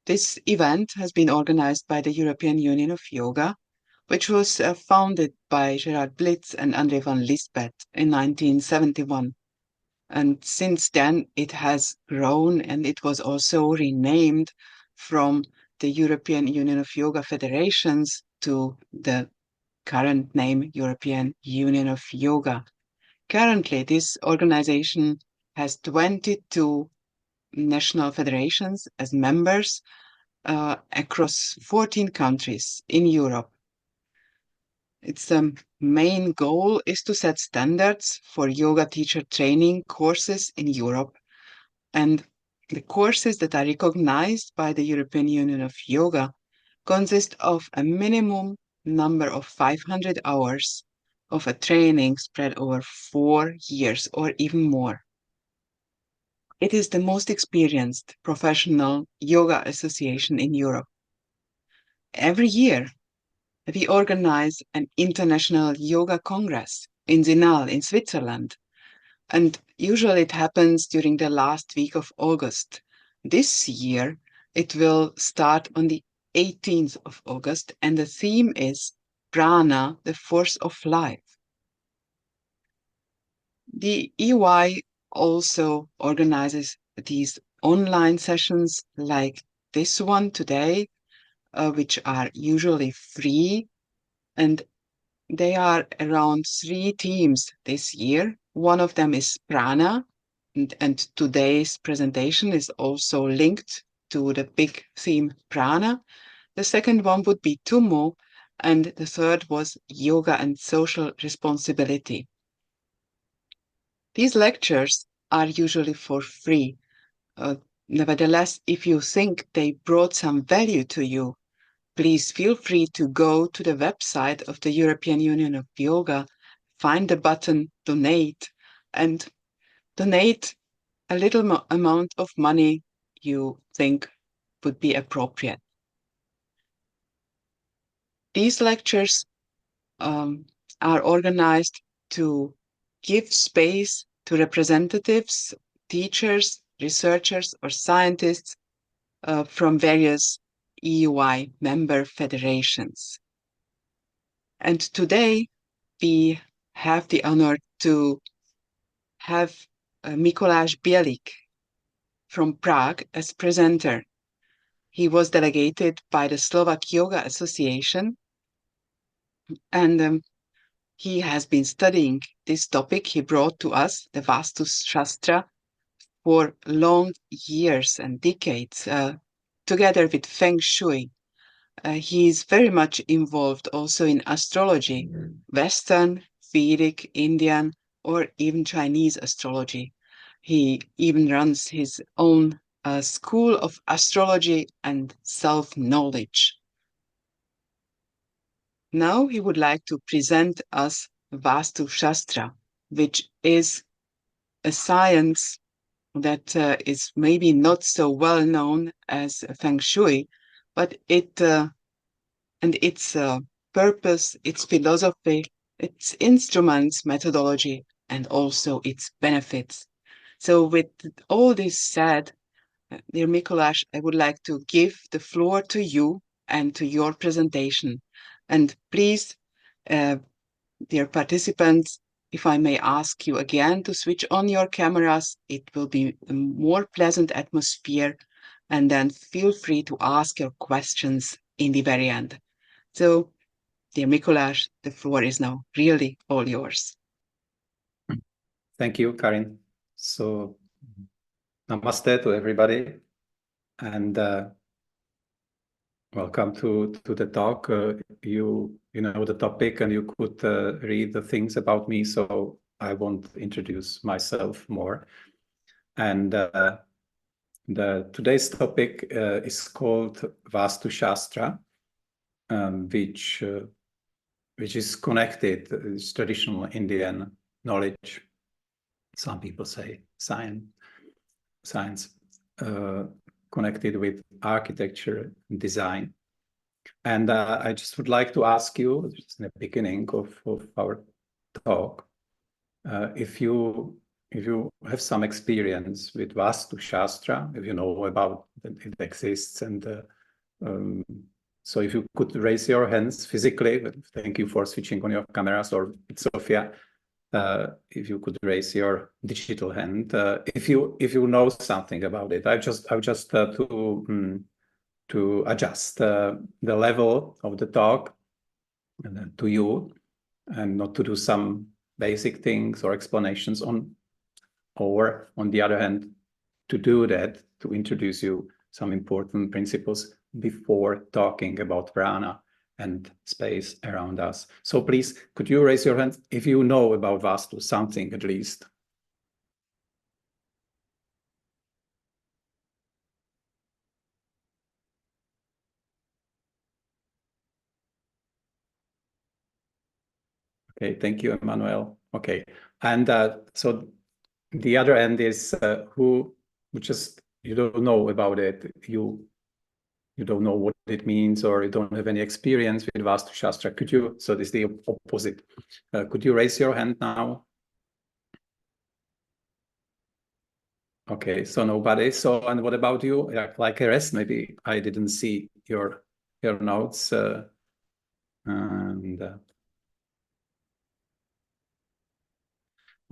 This event has been organized by the European Union of Yoga, which was founded by Gerard Blitz and André van Liesbeth in 1971. And since then, it has grown, and it was also renamed from the European Union of Yoga Federations to the current name European Union of Yoga. Currently, this organization has 22 national federations as members across 14 countries in Europe. Its main goal is to set standards for yoga teacher training courses in Europe. And the courses that are recognized by the European Union of Yoga consist of a minimum number of 500 hours of a training spread over 4 years or even more. It is the most experienced professional yoga association in Europe. Every year, we organize an international yoga congress in Zinal in Switzerland, and usually it happens during the last week of August. This year, it will start on the 18th of August, and the theme is Prana, the force of life. The EY also organizes these online sessions like this one today, which are usually free, and they are around 3 themes this year. One of them is Prana, and today's presentation is also linked to the big theme Prana. The second one would be Tummo, and the third was Yoga and Social Responsibility. These lectures are usually for free. Nevertheless, if you think they brought some value to you, please feel free to go to the website of the European Union of Yoga, find the button Donate, and donate a little amount of money you think would be appropriate. These lectures are organized to give space to representatives, teachers, researchers, or scientists from various EUI member federations. And today we have the honor to have Mikoláš Bělík from Prague as presenter. He was delegated by the Slovak Yoga Association, and he has been studying this topic he brought to us, the Vastu Shastra, for long years and decades, together with Feng Shui. He is very much involved also in astrology, Western, Vedic, Indian, or even Chinese astrology. He even runs his own school of astrology and self-knowledge. Now he would like to present us Vastu Shastra, which is a science that is maybe not so well known as Feng Shui, but its purpose, its philosophy, its instruments, methodology, and also its benefits. So with all this said, dear Mikoláš, I would like to give the floor to you and to your presentation. And please, dear participants, if I may ask you again to switch on your cameras, it will be a more pleasant atmosphere, and then feel free to ask your questions in the very end. So, dear Mikoláš, the floor is now really all yours. Thank you, Karin. So, namaste to everybody, and welcome to the talk. You know the topic, and you could read the things about me, so I won't introduce myself more. And today's topic is called Vastu Shastra, which is connected. It's traditional Indian knowledge. Some people say science. Connected with architecture and design. And I just would like to ask you, just in the beginning of our talk, if you if you have some experience with Vastu Shastra, if you know about that it exists, and so if you could raise your hands physically, thank you for switching on your cameras, or Sophia, if you could raise your digital hand, if you know something about it. I just to adjust the level of the talk to you, and not to do some basic things or explanations on, or on the other hand, to do that, to introduce you some important principles before talking about prana and space around us. So please, could you raise your hand if you know about Vastu, something at least? Okay, thank you, Emmanuel. Okay, and so the other end is who just, you don't know about it, you don't know what it means, or you don't have any experience with Vastu Shastra. Could you, so this is the opposite. Could you raise your hand now? Okay, so nobody. So, and what about you? Like a rest, maybe I didn't see your notes.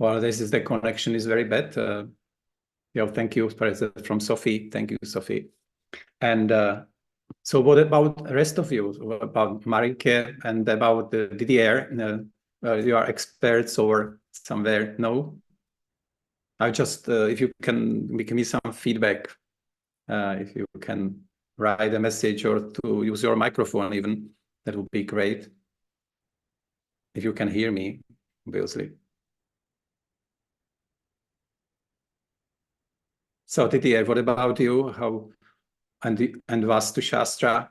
Well, this is, the connection is very bad. Yeah, thank you, from Sophie. Thank you, Sophie. And so what about the rest of you? What about Marike and about Didier? You are experts or somewhere? No? I just, if you can give me some feedback, if you can write a message or to use your microphone even, that would be great. If you can hear me, obviously. So Didier, what about you? How, and Vastu Shastra?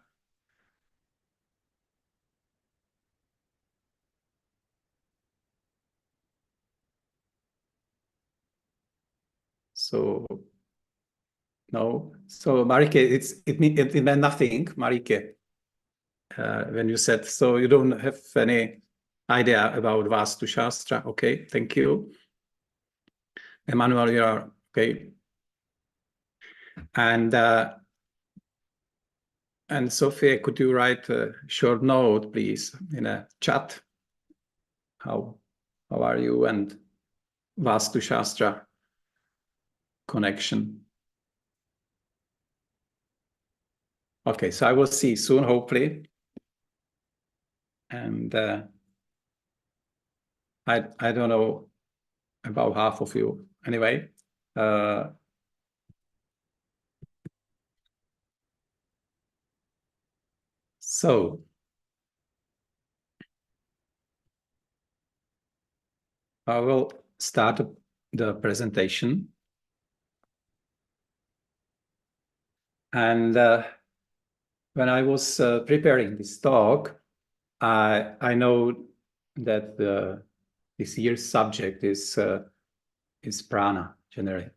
So no. So Marike, it meant nothing, Marike. When you said, so you don't have any idea about Vastu Shastra. Okay, thank you. Emmanuel, you are okay. And Sophia, could you write a short note, please, in a chat? How are you, and Vastu Shastra connection? Okay, so I will see soon, hopefully. And I don't know about half of you. Anyway, so I will start the presentation. And when I was preparing this talk, I know that this year's subject is prana generally,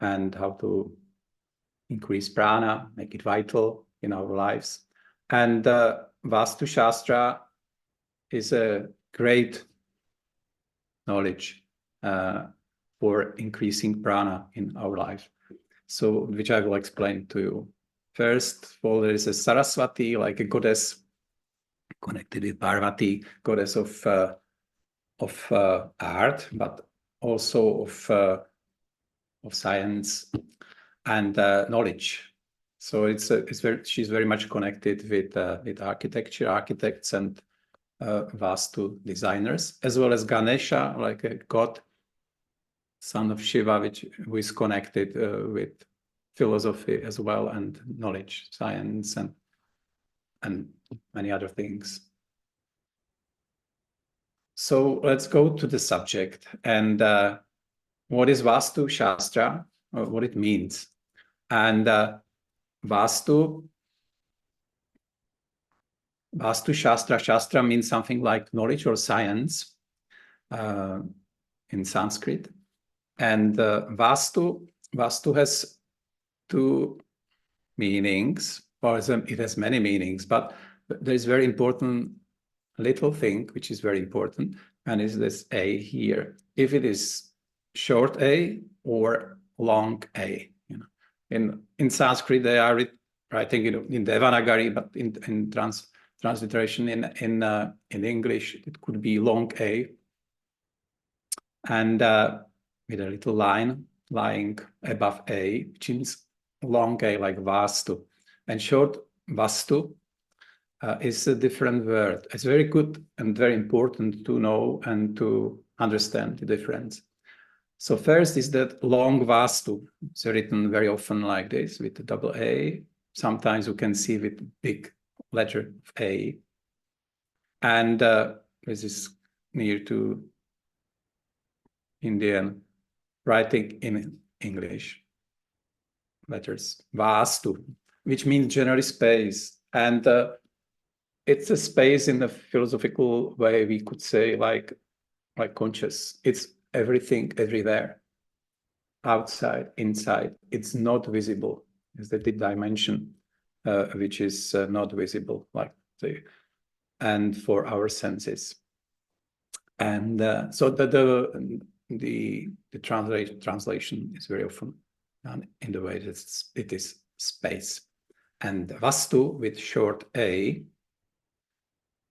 and how to increase prana, make it vital in our lives. And Vastu Shastra is a great knowledge for increasing prana in our life. So, which I will explain to you. First of all, there is a Saraswati, like a goddess connected with Parvati, goddess of art, but also of science and knowledge. So she's very much connected with architecture, architects, and Vastu designers, as well as Ganesha, like a god, son of Shiva, who is connected with philosophy as well, and knowledge, science, and many other things. So let's go to the subject. And what is Vastu Shastra, or what it means? And Vastu Shastra means something like knowledge or science in Sanskrit. And Vastu has two meanings, or it has many meanings, but there is very important little thing which is very important, and is this A here. If it is short A or long A. You know, in Sanskrit they are writing in Devanagari, but in transliteration in English it could be long A, and with a little line lying above A, which means long A, like Vastu, and short Vastu is a different word. It's very good and very important to know and to understand the difference. So first is that long Vastu. It's written very often like this with a double A. Sometimes you can see with big letter A. And this is near to Indian writing in English letters, Vastu, which means generally space. And it's a space in a philosophical way, we could say, like conscious. It's everything, everywhere, outside, inside. It's not visible. It's the dimension which is not visible, like and for our senses. And so the translation is very often done in the way that it is space. And Vastu with short A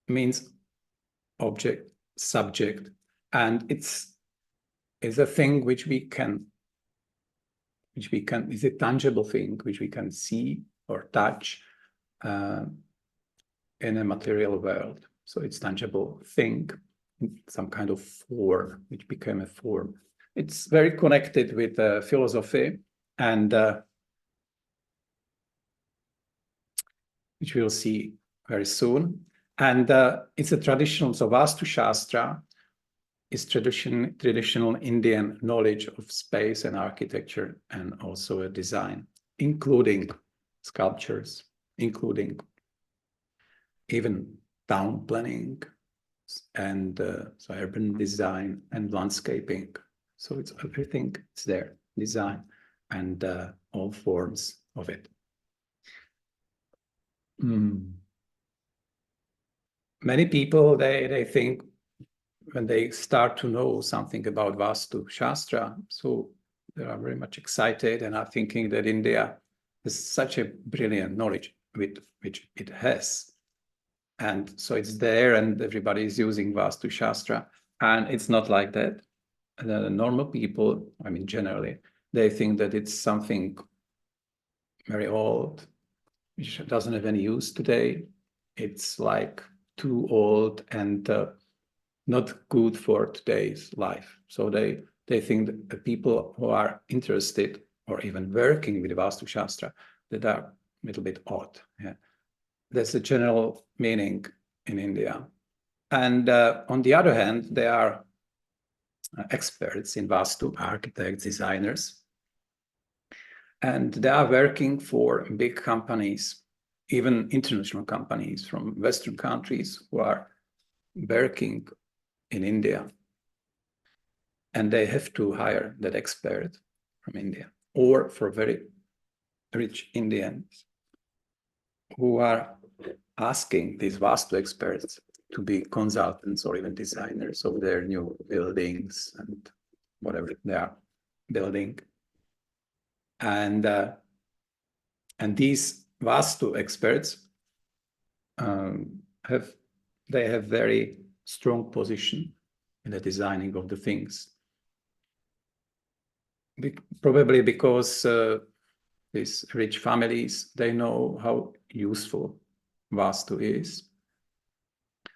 means object, subject, and it's a thing which we can, is a tangible thing which we can see or touch in a material world. So it's tangible thing, some kind of form, which became a form. It's very connected with philosophy, and which we'll see very soon. And it's a traditional, so Vastu Shastra is traditional Indian knowledge of space and architecture, and also a design, including sculptures, including even town planning, and so urban design and landscaping. So it's everything, it's there, design and all forms of it. Many people, they think when they start to know something about Vastu Shastra, so they are very much excited and are thinking that India has such a brilliant knowledge with which it has. And so it's there and everybody is using Vastu Shastra. And it's not like that. The normal people, I mean, generally, they think that it's something very old, which doesn't have any use today. It's like too old and not good for today's life. So they think that the people who are interested or even working with Vastu Shastra, that are a little bit odd. Yeah. That's the general meaning in India. And on the other hand, there are experts in Vastu, architects, designers, and they are working for big companies, even international companies from Western countries who are working in India. And they have to hire that expert from India, or for very rich Indians who are asking these Vastu experts to be consultants or even designers of their new buildings and whatever they are building. And these Vastu experts have very strong position in the designing of the things. Probably because these rich families, they know how useful Vastu is.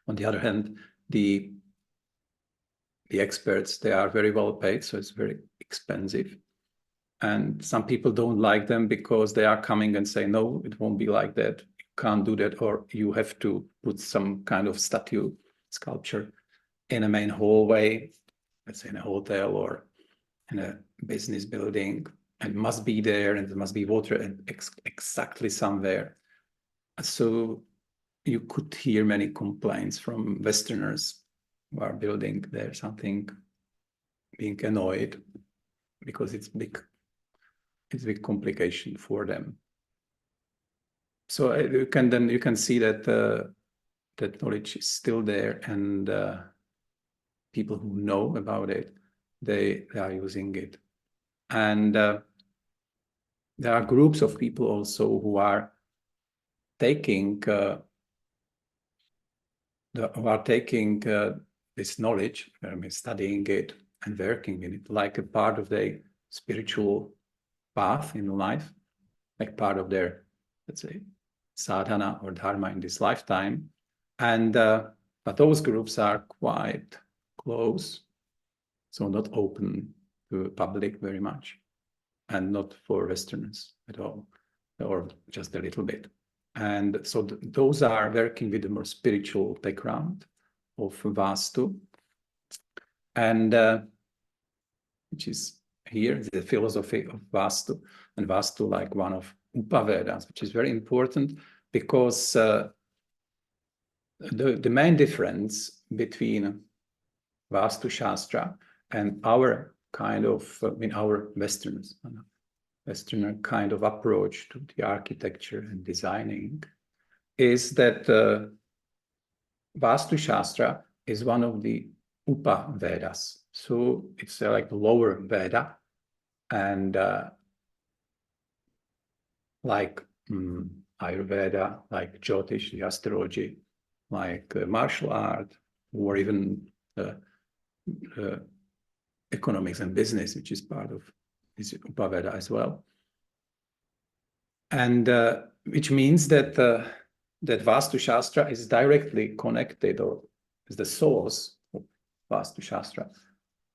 On the other hand, the experts, they are very well paid, so it's very expensive. And some people don't like them because they are coming and say, no, it won't be like that. You can't do that, or you have to put some kind of statue, sculpture in a main hallway, let's say in a hotel or in a business building, and must be there, and there must be water and exactly somewhere. So you could hear many complaints from Westerners who are building there something, being annoyed because it's a big complication for them. So you can see that that knowledge is still there, and people who know about it, they are using it. And there are groups of people also who are taking this knowledge, studying it and working in it like a part of their spiritual path in life, like part of their, let's say, sadhana or dharma in this lifetime. And but those groups are quite close, so not open to the public very much, and not for Westerners at all, or just a little bit. And so those are working with a more spiritual background of Vastu, and which is here, the philosophy of Vastu, and Vastu like one of Upavedas, which is very important because the main difference between Vastu Shastra and our kind of, our Westerner kind of approach to the architecture and designing is that Vastu Shastra is one of the Upavedas. So it's like the lower Veda, and like Ayurveda, like Jyotish, the astrology, like martial art, or even economics and business, which is part of this Upaveda as well. And which means that that Vastu Shastra is directly connected, or is the source of Vastu Shastra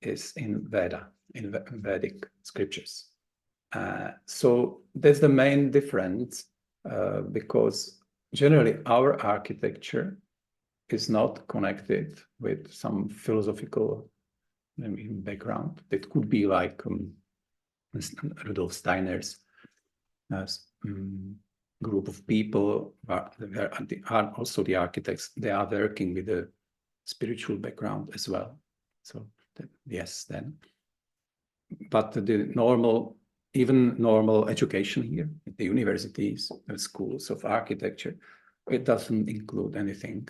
is in Veda, in Vedic scriptures. So that's the main difference, because generally our architecture is not connected with some philosophical background. That could be like Rudolf Steiner's group of people are also the architects. They are working with a spiritual background as well. So yes, then. But the normal, even normal education here at the universities and schools of architecture, it doesn't include anything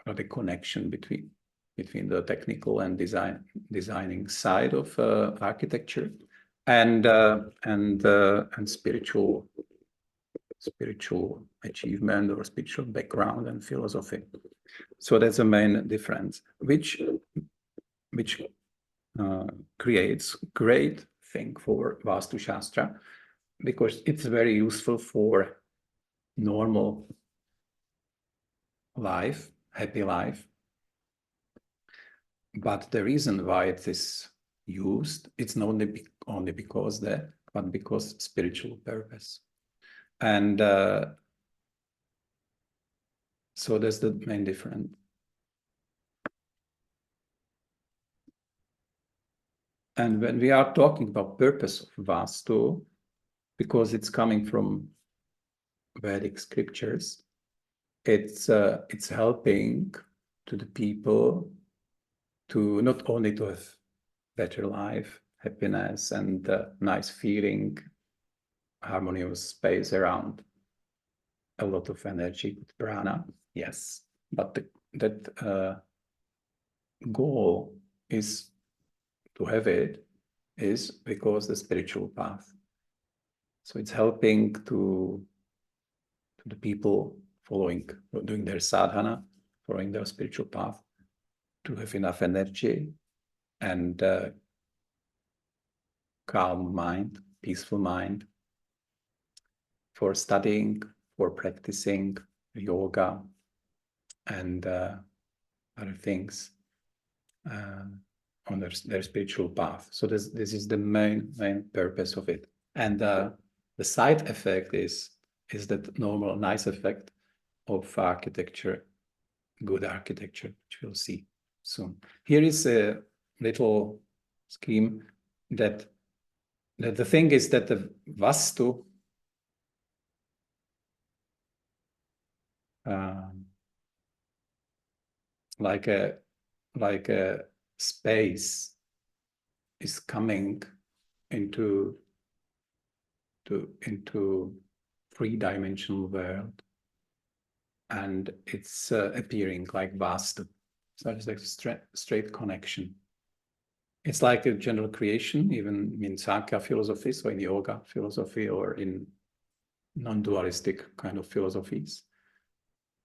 about the connection between the technical and designing side of architecture and spiritual achievement or spiritual background and philosophy. So that's a main difference, which creates great thing for Vastu Shastra, because it's very useful for normal life, happy life. But the reason why it is used, it's not only because that, but because spiritual purpose. And so that's the main difference. And when we are talking about purpose of Vastu, because it's coming from Vedic scriptures, it's helping to the people to not only to have better life, happiness, and nice feeling, harmonious space around, a lot of energy with prana, yes, but that goal is to have it is because the spiritual path. So it's helping to the people doing their sadhana, following their spiritual path, to have enough energy and calm mind, peaceful mind, for studying, for practicing yoga and other things on their spiritual path. So this is the main purpose of it. And the side effect is that normal nice effect of architecture, good architecture, which we'll see soon. Here is a little scheme that the thing is that the Vastu like a space is coming into three-dimensional world, and it's appearing like Vastu. So it's like straight connection. it's like a general creation, even in Sankhya philosophy, so in yoga philosophy, or in non-dualistic kind of philosophies.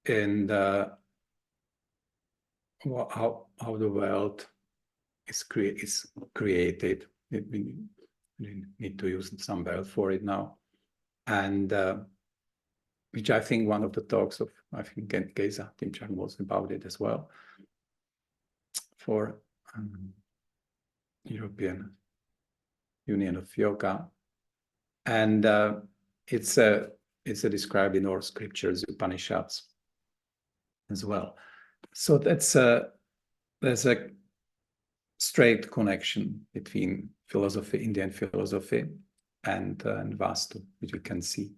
And how the world is created. We need to use some word for it now. And which I think one of the talks of, I think, Geza Timchang was about it as well, for European Union of Yoga. And it's described in all scriptures, Upanishads as well. So there's a straight connection between philosophy, Indian philosophy, and Vastu, which we can see.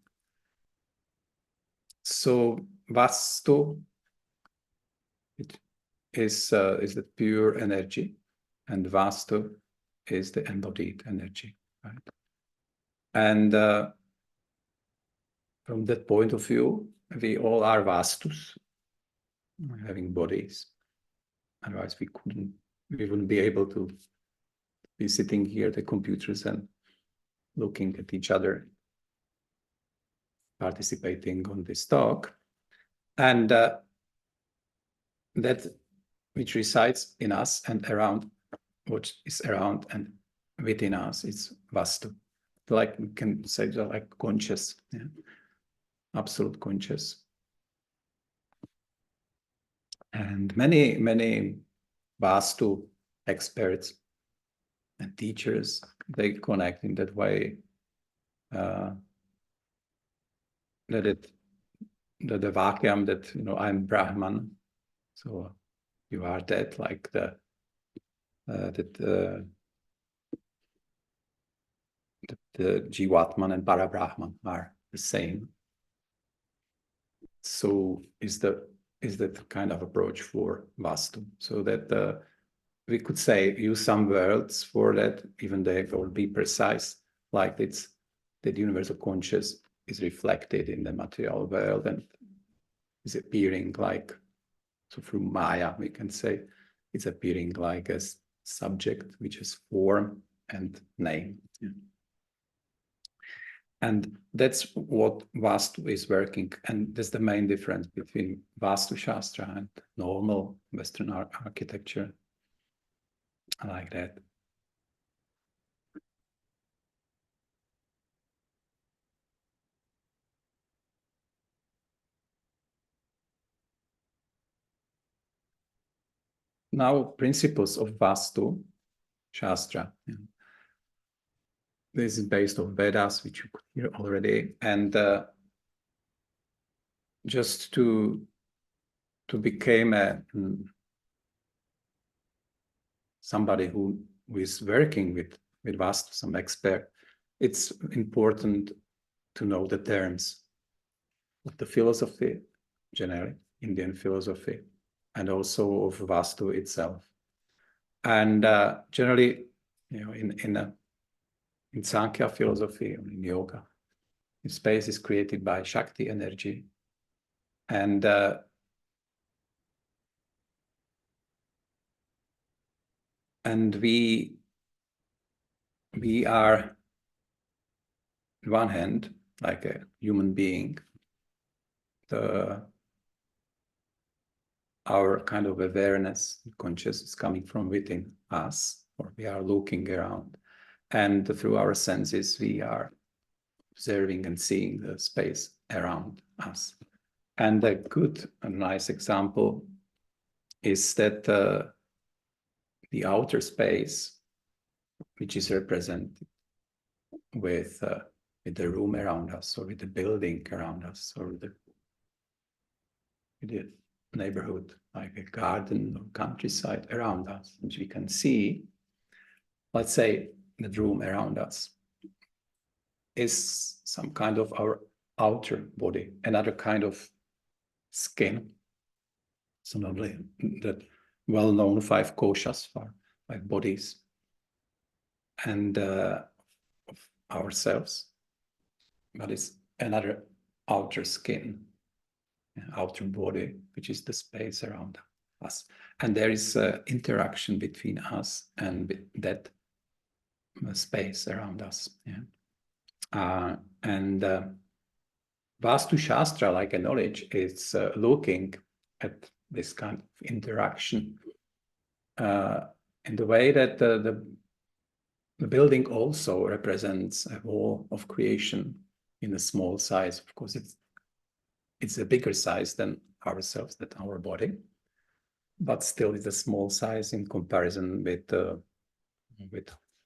So Vastu, it is the pure energy, and Vastu is the embodied energy, right? And from that point of view, we all are Vastus, having bodies. Otherwise, we wouldn't be able to be sitting here at the computers and looking at each other, participating on this talk. And that which resides in us and around, what is around and within us, is Vastu. Like we can say, like conscious, yeah? Absolute conscious. And many Vastu experts and teachers, they connect in that way, that the Vakyam, that, you know, I'm Brahman, so you are that, like the Jivatman and Parabrahman are the same. So is that kind of approach for Vastu, so that we could say, use some words for that, even they will be precise, like it's that universal conscious is reflected in the material world and is appearing like, so through Maya, we can say, it's appearing like a subject which is form and name. Yeah. And that's what Vastu is working. And that's the main difference between Vastu Shastra and normal Western architecture. I like that. Now, principles of Vastu Shastra. Yeah. This is based on Vedas, which you could hear already. And just to become somebody who is working with Vastu, some expert, it's important to know the terms of the philosophy, generally, Indian philosophy, and also of Vastu itself. And generally, you know, in Sankhya philosophy, or in yoga, space is created by Shakti energy. And we are, on one hand, like a human being, our kind of awareness, consciousness is coming from within us, or we are looking around. And through our senses, we are observing and seeing the space around us. And a good and nice example is that the outer space, which is represented with the room around us, or with the building around us, or with the neighborhood, like a garden or countryside around us, which we can see. Let's say the room around us is some kind of our outer body, another kind of skin. So not only that well-known 5 koshas, 5 bodies, and of ourselves, but it's another outer skin, outer body, which is the space around us. And there is interaction between us and that space around us. Yeah. And Vastu Shastra, like a knowledge, is looking at this kind of interaction in the way that the building also represents a whole of creation in a small size. Of course, it's a bigger size than ourselves, than our body, but still it's a small size in comparison with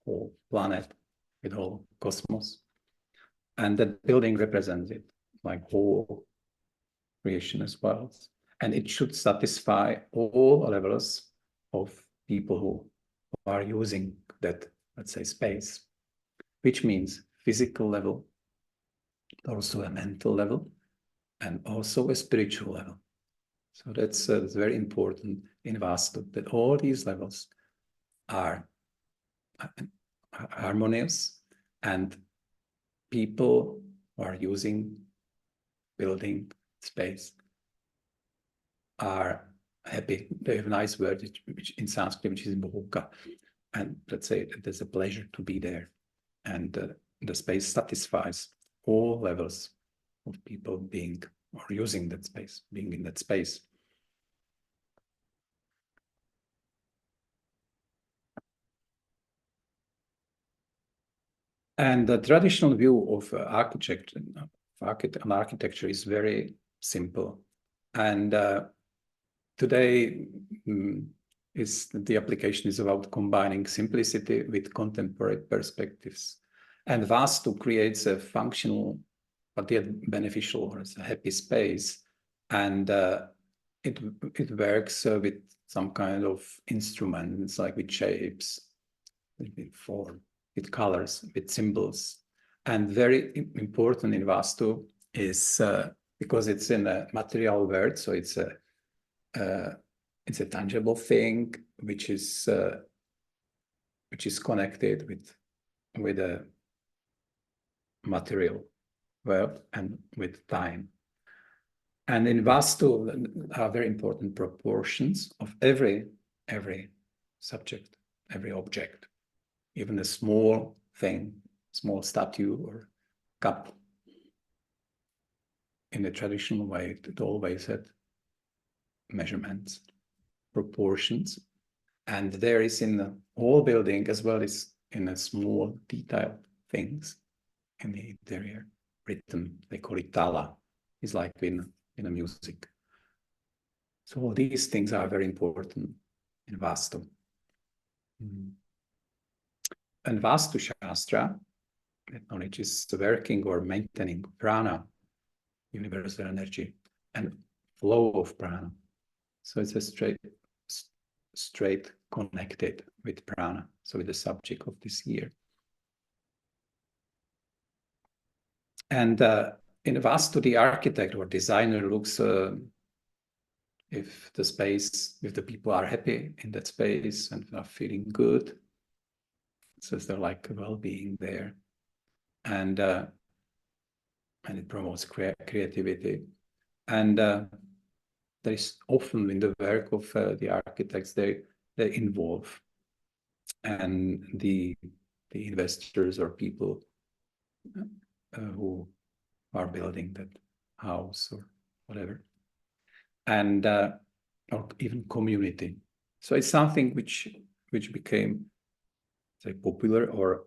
whole planet, with whole cosmos. And that building represents it, like whole creation as well. And it should satisfy all levels of people who are using that, let's say, space, which means physical level, also a mental level, and also a spiritual level. So that's very important in Vastu, that all these levels are harmonious, and people who are using building space are happy. They have a nice word which in Sanskrit, which is bhoga. And let's say that there's a pleasure to be there. And the space satisfies all levels of people being or using that space, being in that space. And the traditional view of architecture is very simple. And today, the application is about combining simplicity with contemporary perspectives. And Vastu creates a functional, but yet beneficial or a happy space. And it works with some kind of instruments, like with shapes, with form, with colors, with symbols. And very important in Vastu is because it's in a material world, so it's a tangible thing which is connected with a material world and with time. And in Vastu are very important proportions of every subject, every object, even a small thing, small statue or cup. In the traditional way, it always had measurements, proportions, and there is in the whole building as well as in a small detailed things in the interior. Rhythm, they call it tala, is like in a music. So all these things are very important in Vastu. And Vastu Shastra, that knowledge is working or maintaining prana, universal energy, and flow of prana. So it's a straight connected with prana, so with the subject of this year. And in Vastu, the architect or designer looks if the space, if the people are happy in that space and are feeling good. So they're like well-being there. And it promotes creativity. And there is often in the work of the architects, they involve and the investors or people who are building that house or whatever, and or even community. So it's something which became, say, popular, or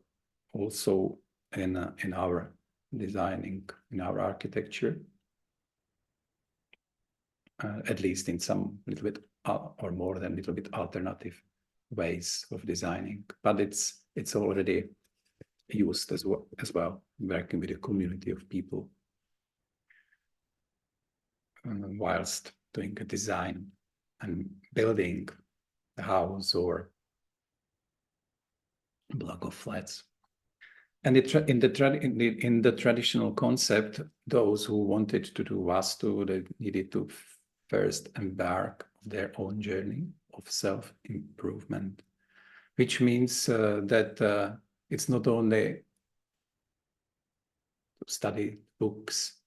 also in our designing, in our architecture, at least in some little bit or more than a little bit alternative ways of designing, but it's already used as well, working with a community of people whilst doing a design and building a house or a block of flats. And in the traditional concept, those who wanted to do Vastu, they needed to first embark on their own journey of self-improvement, which means that it's not only to study books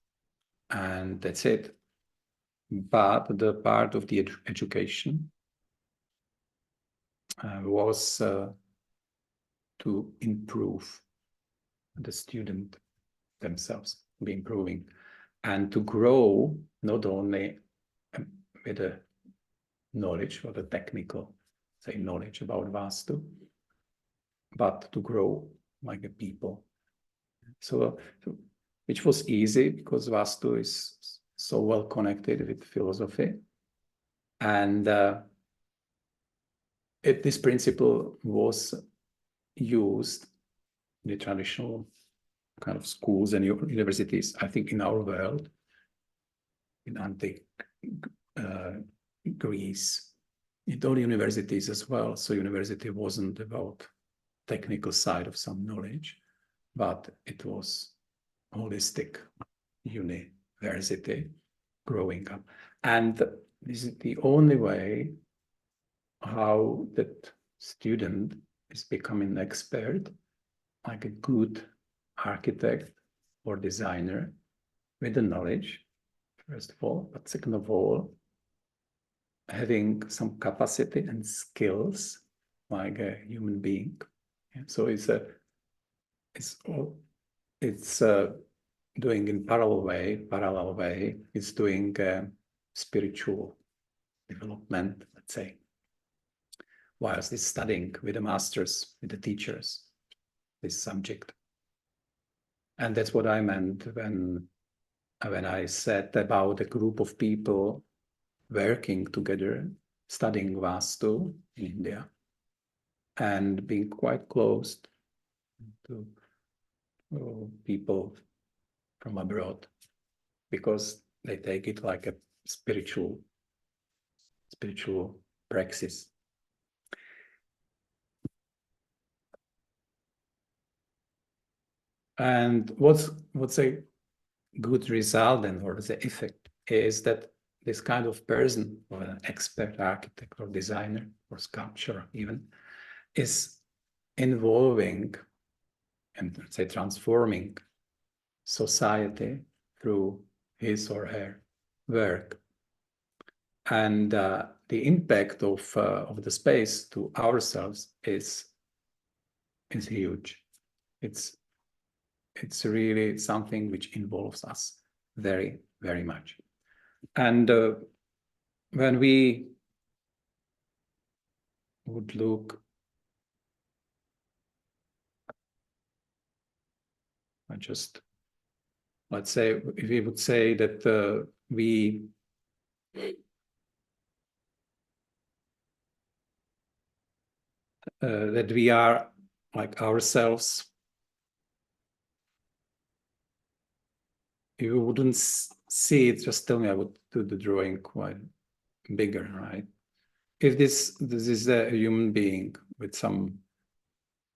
and that's it, but the part of the education was to improve the student themselves, be improving, and to grow not only with the knowledge or the technical, say, knowledge about Vastu, but to grow like a people. So which was easy because Vastu is so well connected with philosophy. And this principle was used in the traditional kind of schools and universities, I think in our world, in antique Greece, in all universities as well. So university wasn't about technical side of some knowledge, but it was holistic university growing up. And this is the only way how that student is becoming an expert, like a good architect or designer with the knowledge, first of all, but second of all, having some capacity and skills like a human being. Yeah, so it's doing in parallel way, it's doing spiritual development, let's say, whilst it's studying with the masters, with the teachers, this subject. And that's what I meant when I said about a group of people working together, studying Vastu in India, and being quite close to people from abroad, because they take it like a spiritual praxis. And what's a good result then, or the effect, is that this kind of person, or an expert architect or designer or sculptor even, is involving and, let's say, transforming society through his or her work. And the impact of the space to ourselves is huge. It's really something which involves us very, very much. And when we would look, let's say, if we would say that that we are like ourselves, if you wouldn't see it, just tell me, I would do the drawing quite bigger, right? If this is a human being with some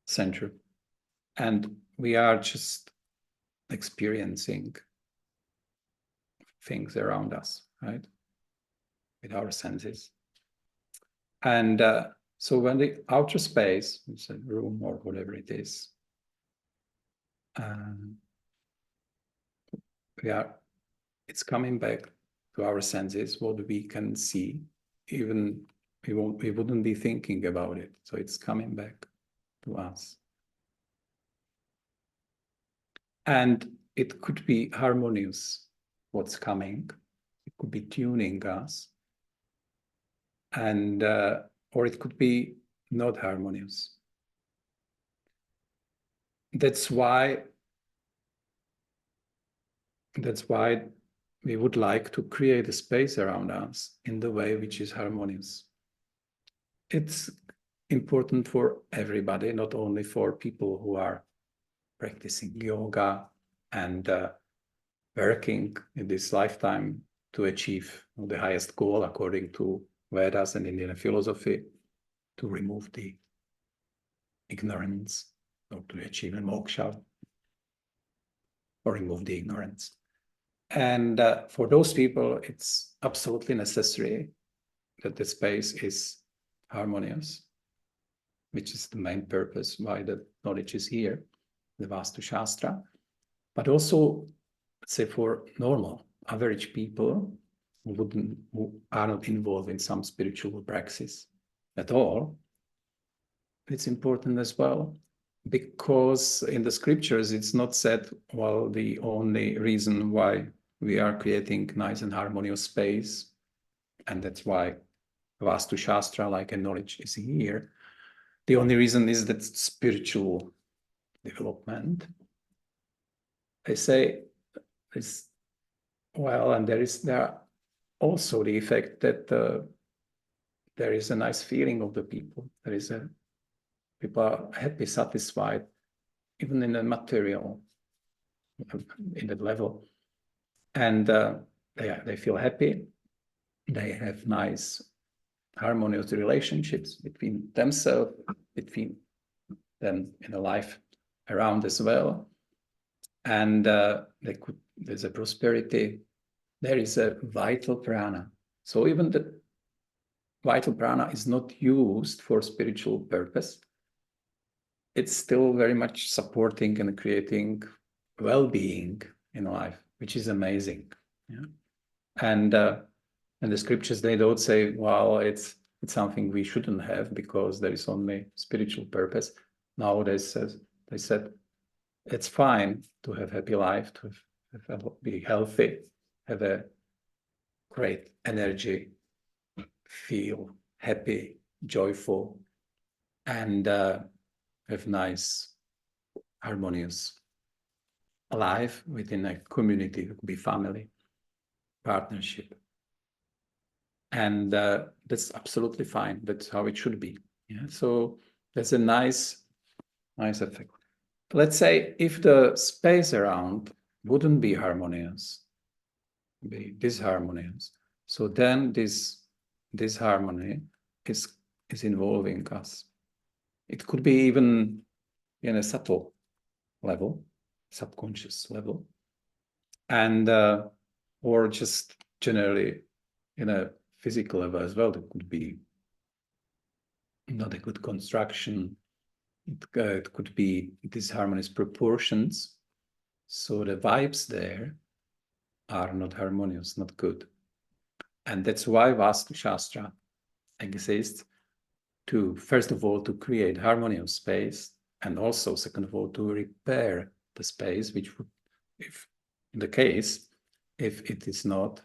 center, and we are just experiencing things around us, right? With our senses. And so when the outer space, it's a room or whatever it is, it's coming back to our senses, what we can see, even we wouldn't be thinking about it. So it's coming back to us. And it could be harmonious, what's coming. It could be tuning us. And or it could be not harmonious. That's why we would like to create a space around us in the way which is harmonious. It's important for everybody, not only for people who are practicing yoga and working in this lifetime to achieve the highest goal according to Vedas and Indian philosophy, to remove the ignorance, or to achieve a moksha, or remove the ignorance. And for those people, it's absolutely necessary that the space is harmonious, which is the main purpose why the knowledge is here, the Vastu Shastra. But also, let's say, for normal, average people who are not involved in some spiritual praxis at all, it's important as well, because in the scriptures it's not said, well, the only reason why we are creating nice and harmonious space, and that's why Vastu Shastra, like a knowledge, is here. The only reason is that spiritual development. I say this, well, and there are also the effect that there is a nice feeling of the people. People are happy, satisfied, even in the material, in that level, and they feel happy. They have nice, harmonious relationships between themselves, between them in a life around as well, and there's a prosperity. There is a vital prana. So even the vital prana is not used for spiritual purpose. It's still very much supporting and creating well-being in life, which is amazing. Yeah? And the scriptures, they don't say, well, it's something we shouldn't have because there is only spiritual purpose. No, they said it's fine to have happy life, to be healthy, have a great energy, feel happy, joyful, and have nice, harmonious life within a community. It could be family, partnership. And that's absolutely fine. That's how it should be. Yeah. So there's a nice effect. Let's say if the space around wouldn't be harmonious, be disharmonious, so then this harmony is involving us. It could be even in a subtle level, subconscious level, and or just generally in a physical level as well. It could be not a good construction. It could be disharmonious proportions. So the vibes there are not harmonious, not good. And that's why Vastu Shastra exists, to, first of all, to create harmonious space, and also, second of all, to repair the space, which would, if in the case, if it is not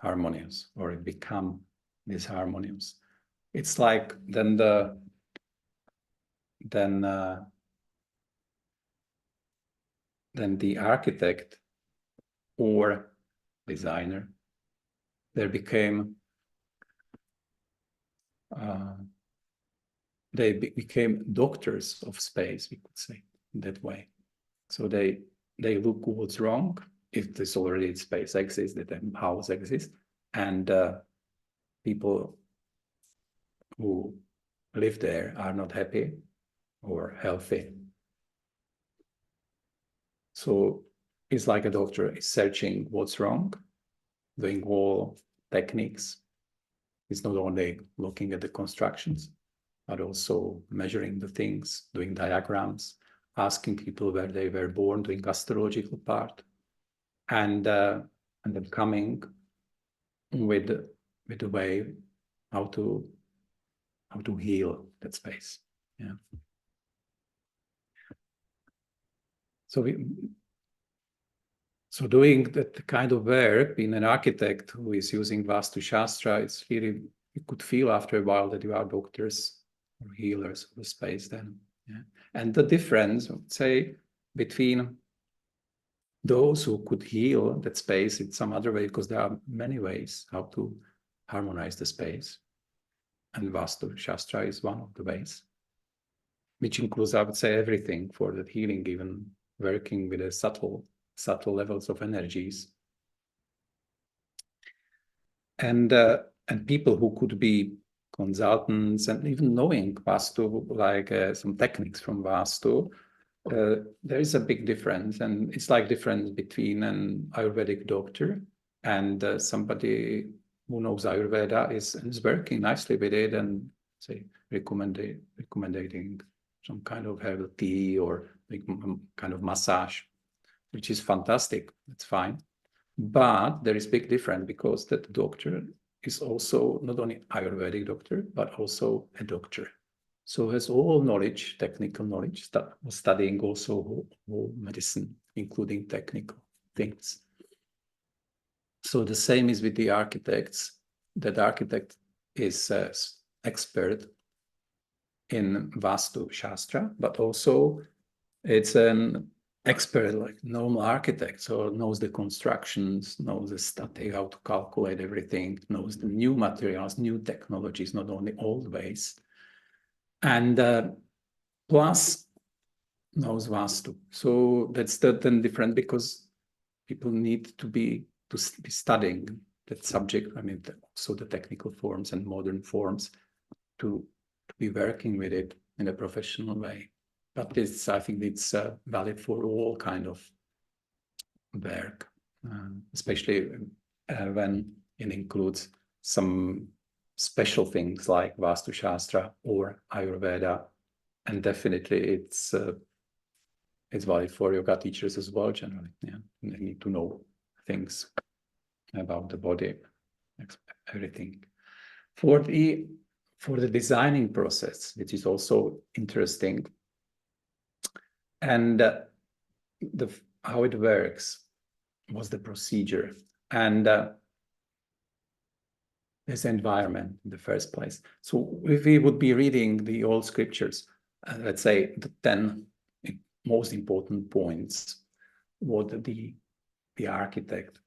harmonious or it become disharmonious. It's like then the architect or designer, they became doctors of space, we could say, in that way. So they look what's wrong, if there's already space exists, that the house exists, and people who live there are not happy or healthy. So it's like a doctor is searching what's wrong, doing all techniques. It's not only looking at the constructions, but also measuring the things, doing diagrams, asking people where they were born, doing astrological part, and then coming with the way how to heal that space. Yeah. So doing that kind of work, being an architect who is using Vastu Shastra, it's really, you could feel after a while that you are doctors or healers of the space then. Yeah. And the difference, I would say, between those who could heal that space in some other way, because there are many ways how to harmonize the space. And Vastu Shastra is one of the ways, which includes, I would say, everything for that healing, even working with the subtle levels of energies. And people who could be consultants and even knowing Vastu, like some techniques from Vastu, there is a big difference. And it's like difference between an Ayurvedic doctor and somebody who knows Ayurveda is working nicely with it and say recommending some kind of herbal tea or kind of massage, which is fantastic. That's fine. But there is big difference because that doctor is also not only Ayurvedic doctor, but also a doctor. So has all knowledge, technical knowledge, was studying also whole medicine, including technical things. So the same is with the architects. That architect is expert in Vastu Shastra, but also it's an expert like normal architect, so knows the constructions, knows the study, how to calculate everything, knows the new materials, new technologies, not only old ways. And plus knows Vastu. So that's then different, because people need to be studying that subject. I mean, so the technical forms and modern forms to be working with it in a professional way. But this, I think, it's valid for all kind of work, especially when it includes some special things like Vastu Shastra or Ayurveda, and definitely it's valid for yoga teachers as well. Generally, yeah, they need to know things about the body, everything. For the designing process, which is also interesting, and how it works was the procedure, and this environment in the first place. So if we would be reading the old scriptures, let's say the 10 most important points, what the architect,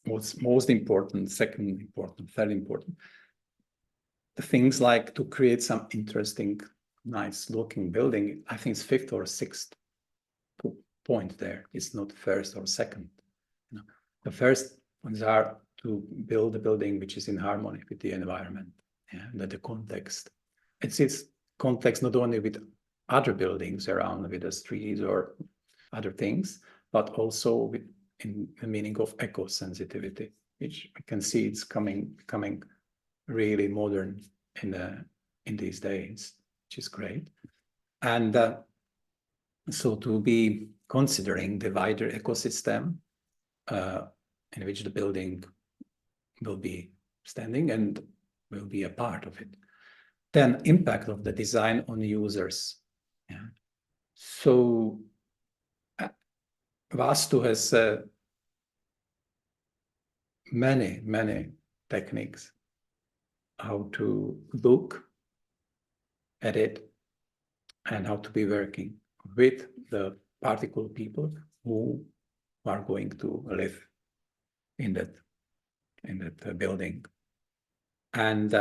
what's most important, second important, third important, the things like to create some interesting, nice looking building, I think it's fifth or sixth point there. It's not first or second. You know, the first ones are to build a building which is in harmony with the environment, yeah, the context. It's context not only with other buildings around, with the streets or other things, but also in the meaning of eco-sensitivity, which I can see it's coming really modern in these days, which is great. And so to be considering the wider ecosystem in which the building will be standing and will be a part of it. Then impact of the design on users. Yeah. So Vastu has many techniques how to look at it and how to be working with the particular people who are going to live in that building. And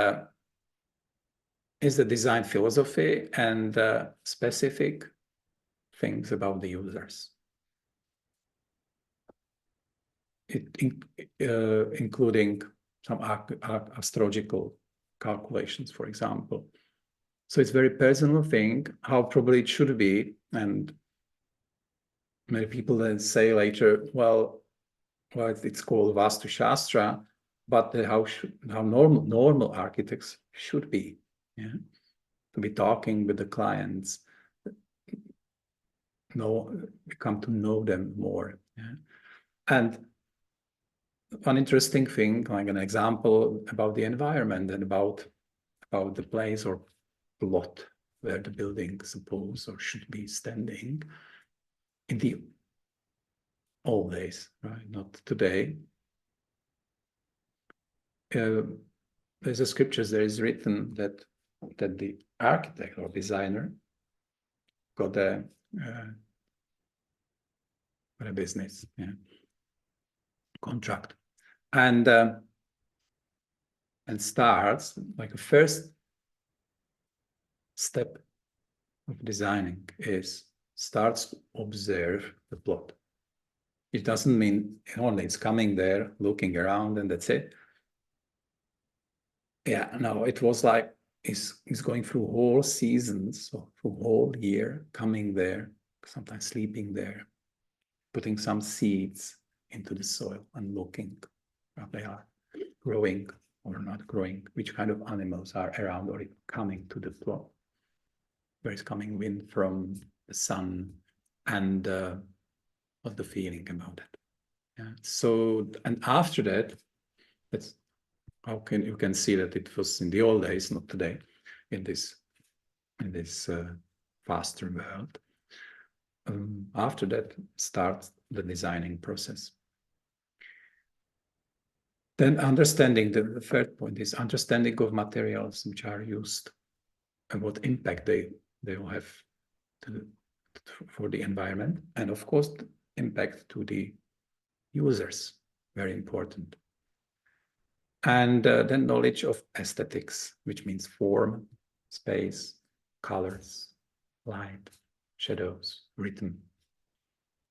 is the design philosophy and specific things about the users. Including some astrological calculations, for example. So it's a very personal thing, how probably it should be. And many people then say later, well, it's called Vastu Shastra, but how normal architects should be, yeah, to be talking with the clients, come to know them more, yeah. And one interesting thing, like an example about the environment and about the place or plot where the building suppose or should be standing in the old days, right? Not today. There's a scriptures there is written that the architect or designer got a business, yeah, contract, and starts like a first step of designing is starts to observe the plot. It doesn't mean only it's coming there, looking around, and that's it. Yeah, no, it was like it's going through whole seasons, so through whole year, coming there, sometimes sleeping there, putting some seeds into the soil and looking how they are growing or not growing, which kind of animals are around or coming to the plot, where is coming wind from the sun, and what's the feeling about it. Yeah. So, and after that, that's how you can see that it was in the old days, not today, in this in this faster world. After that starts the designing process. Then understanding, the third point is understanding of materials which are used and what impact they will have for the environment, and of course the impact to the users, very important. And then knowledge of aesthetics, which means form, space, colors, light, shadows, rhythm,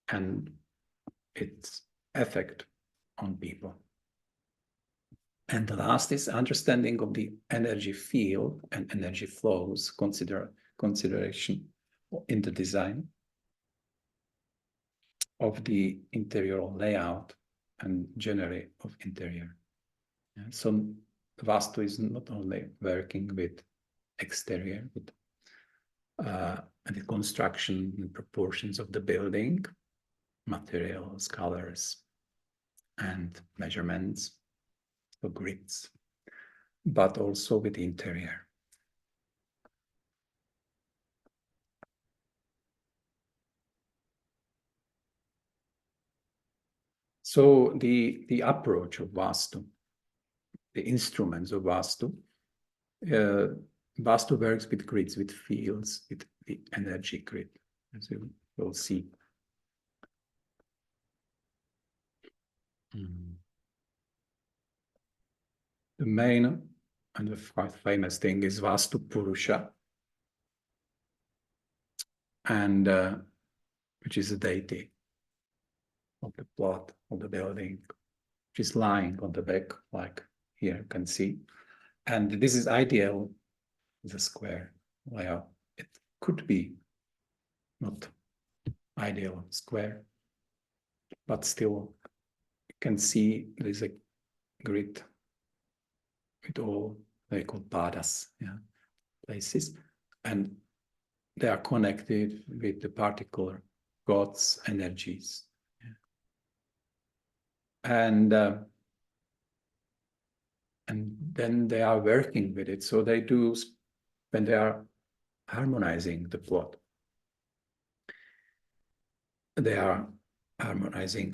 and its effect on people. And the last is understanding of the energy field and energy flows, consideration in the design of the interior layout and generally of interior. So Vastu is not only working with exterior, with the construction and proportions of the building, materials, colors, and measurements, so grids, but also with the interior. So the approach of Vastu, the instruments of Vastu, Vastu works with grids, with fields, with the energy grid, as you will see. The main and the quite famous thing is Vastu Purusha, and which is a deity of the plot of the building, which is lying on the back, like here you can see. And this is ideal, the square layout. It could be not ideal square, but still you can see there's a grid with all they call padas, places, and they are connected with the particular gods' energies. And then they are working with it. So they do, when they are harmonizing the plot, they are harmonizing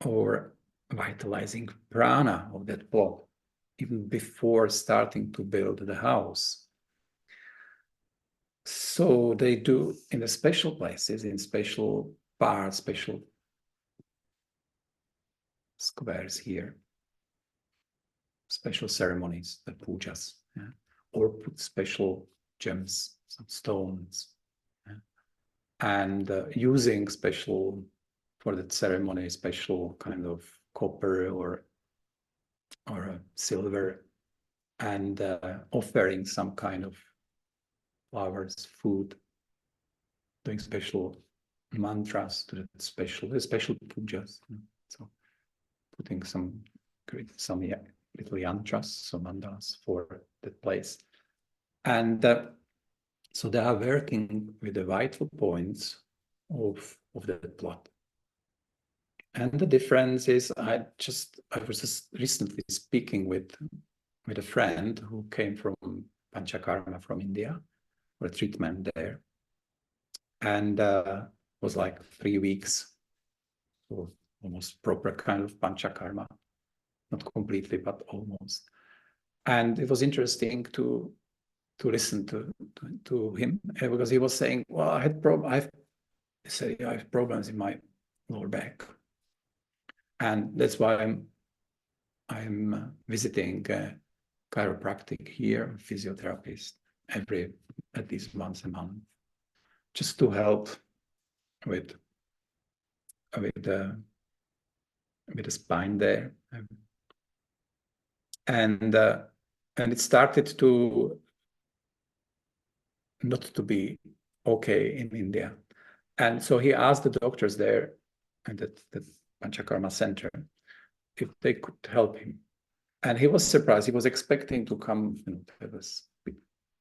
or vitalizing prana of that plot, even before starting to build the house. So they do in the special places, in special parts, special squares here, special ceremonies, the pujas, or put special gems, some stones, and using special, for that ceremony, special kind of copper or silver, and offering some kind of flowers, food, doing special mantras to the special pujas. So putting some little yantras, some mandalas for that place. And so they are working with the vital points of the plot. And the difference is, I was just recently speaking with a friend who came from Panchakarma from India for a treatment there, and was like 3 weeks, so almost proper kind of Panchakarma, not completely but almost. And it was interesting to listen to him, because he was saying, well, I have problems in my lower back, and that's why I'm visiting a chiropractic here, physiotherapist, at least once a month, just to help with the spine there. And it started to not to be okay in India. And so he asked the doctors there at the Panchakarma center if they could help him. And he was surprised. He was expecting to come, there was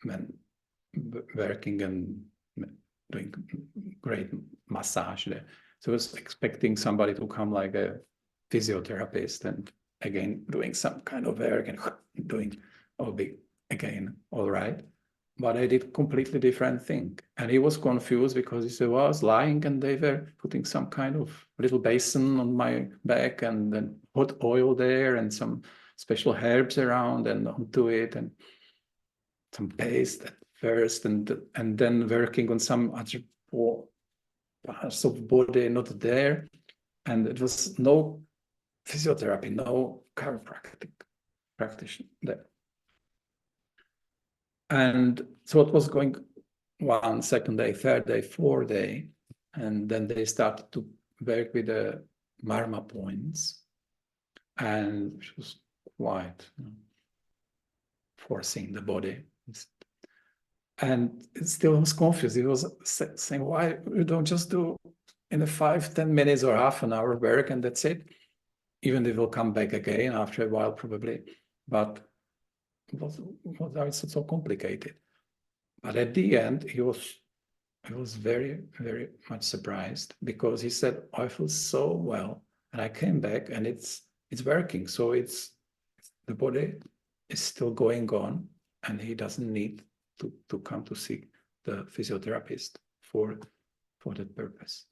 men working and doing great massage there. So he was expecting somebody to come like a physiotherapist and again doing some kind of work and doing, again, all right. but I did completely different thing. And he was confused because he said, well, I was lying and they were putting some kind of little basin on my back and then hot oil there and some special herbs around and onto it and some paste at first and then working on some other parts of body not there. And it was no physiotherapy, no chiropractic practitioner there. And so it was going 1, second day, third day, 4th day. And then they started to work with the marma points. And which was quite forcing the body. And it still was confused. He was saying, why you don't just do in a 5-10 minutes or half an hour work and that's it? Even they will come back again after a while, probably. But why is it so complicated? But at the end, he was very, very much surprised because he said, I feel so well. And I came back and it's working. So the body is still going on and he doesn't need to come to see the physiotherapist for that purpose.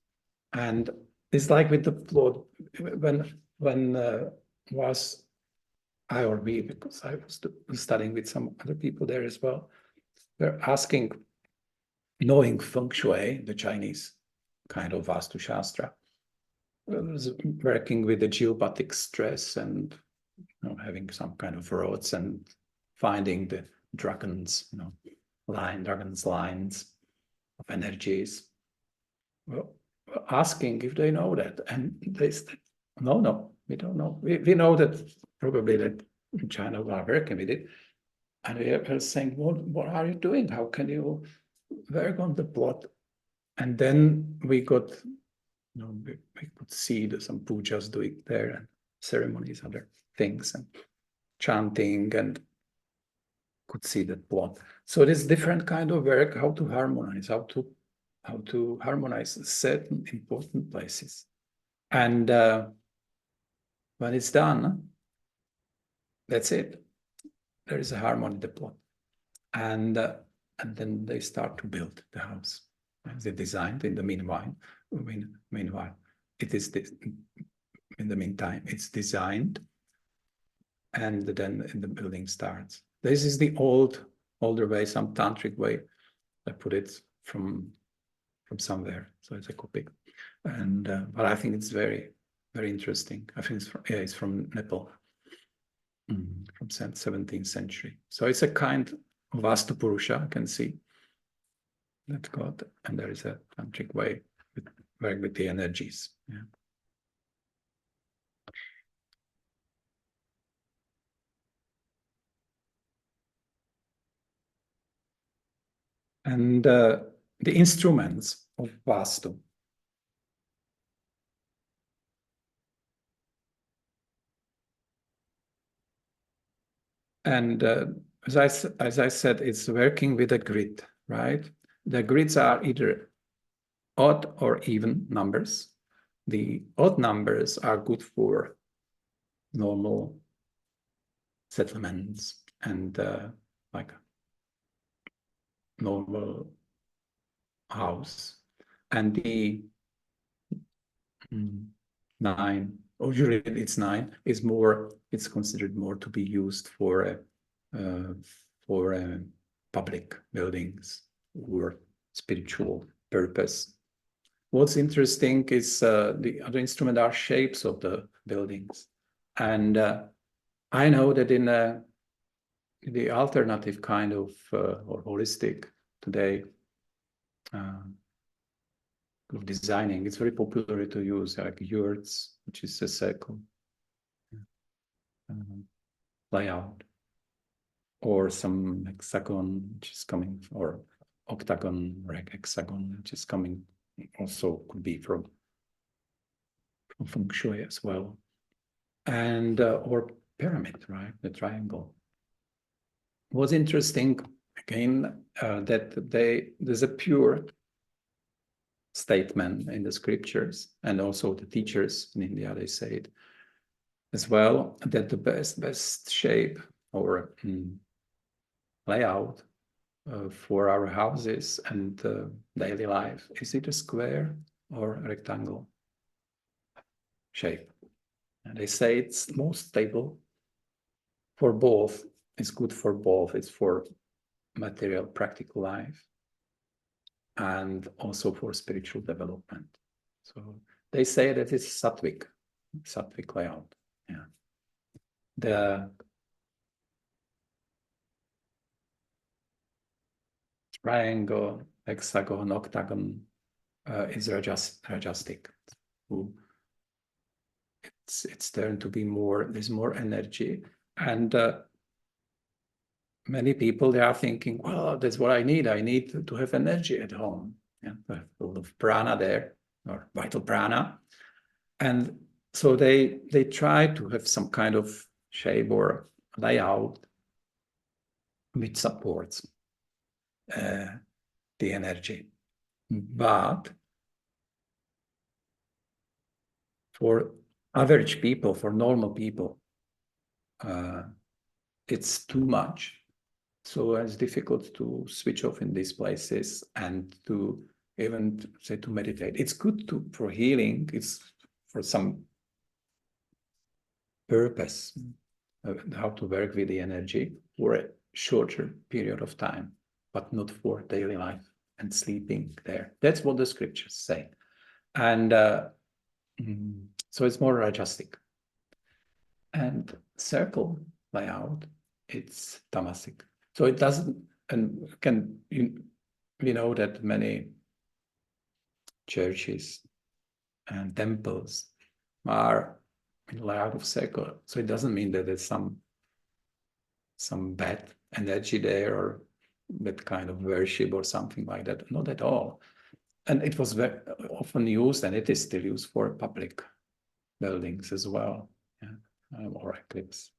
And it's like with the blood, when was I or we, because I was studying with some other people there as well, they're asking, knowing Feng Shui, the Chinese kind of Vastu Shastra, was working with the geopathic stress and having some kind of rods and finding the dragons, dragons lines of energies. Well, asking if they know that, and they said, no, we don't know. We know that probably that in China we are working with it, and we are saying, what are you doing? How can you work on the plot? And then we got, we could see some pujas doing there and ceremonies, other things, and chanting, and could see that plot. So this different kind of work, how to harmonize, how to harmonize certain important places. And when it's done, that's it. There is a harmony in the plot. And then they start to build the house. They designed in the meanwhile, it is in the meantime, it's designed, and then the building starts. This is the older way, some tantric way. I put it from somewhere, so it's a copy. And but I think it's very, very interesting. I think it's from Nepal, from 17th century. So it's a kind of Vastu Purusha, I can see. That's God, and there is a tantric way with the energies. Yeah. And the instruments of Vastu. And as I said, it's working with a grid, right? The grids are either odd or even numbers. The odd numbers are good for normal settlements and like normal house. And the 9, usually it's 9, is more, it's considered more to be used for public buildings or spiritual purpose. What's interesting is the other instrument are shapes of the buildings. And I know that in the alternative kind of or holistic today of designing, it's very popular to use like yurts, which is a circle layout, or some hexagon, which is coming, or octagon or hexagon, which is coming, also could be from Feng Shui as well, and or pyramid, right, the triangle. What's interesting again that there's a pure statement in the scriptures, and also the teachers in India, they say it as well, that the best shape or layout for our houses and daily life? Is it a square or a rectangle shape? And they say it's most stable for both. It's good for both. It's for material, practical life, and also for spiritual development. So they say that it's sattvic layout. Yeah. The triangle, hexagon, octagon is rajasic. It's turned to be more. There's more energy, and many people, they are thinking, well, that's what I need. I need to have energy at home. Yeah, to have a lot of prana there, or vital prana, and so they try to have some kind of shape or layout which supports the energy. But for average people, for normal people, it's too much. So it's difficult to switch off in these places and to even say to meditate. It's good for healing. It's for some purpose, how to work with the energy for a shorter period of time, but not for daily life and sleeping there. That's what the scriptures say. And so it's more rajasic. And circle layout, it's tamasic. So it doesn't, and we know that many churches and temples are in layout of circle. So it doesn't mean that there's some bad energy there or that kind of worship or something like that. Not at all. And it was very often used, and it is still used for public buildings as well. Yeah. Or ellipse.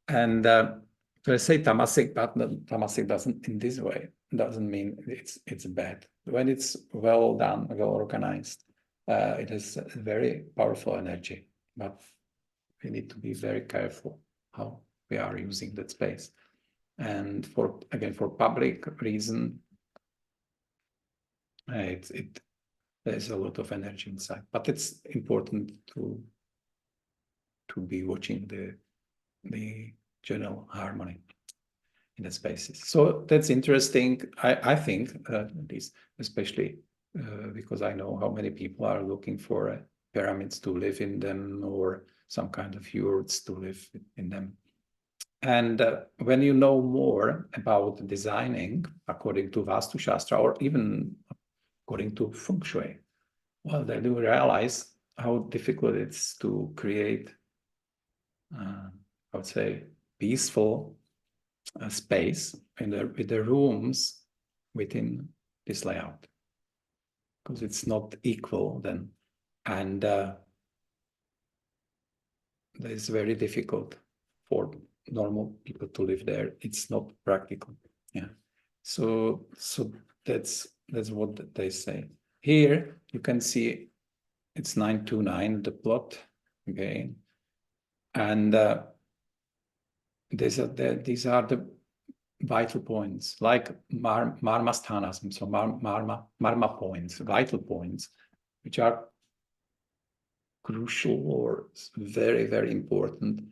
And so I say tamasic, but tamasic doesn't, in this way, doesn't mean it's bad. When it's well done, well organized, it has a very powerful energy, but we need to be very careful how we are using that space. And for public reason, there's a lot of energy inside, but it's important to be watching the general harmony in the spaces. So that's interesting. I think this, especially because I know how many people are looking for pyramids to live in them or some kind of yurts to live in them. And when you know more about designing according to Vastu Shastra or even according to Feng Shui, well, then you realize how difficult it is to create, I would say, peaceful space with the rooms within this layout, because it's not equal then, and it's very difficult for normal people to live there. It's not practical. Yeah. So that's what they say. Here you can see it's 929, the plot again, and these are the vital points, like marma sthanas, so marma points, vital points, which are crucial or very, very important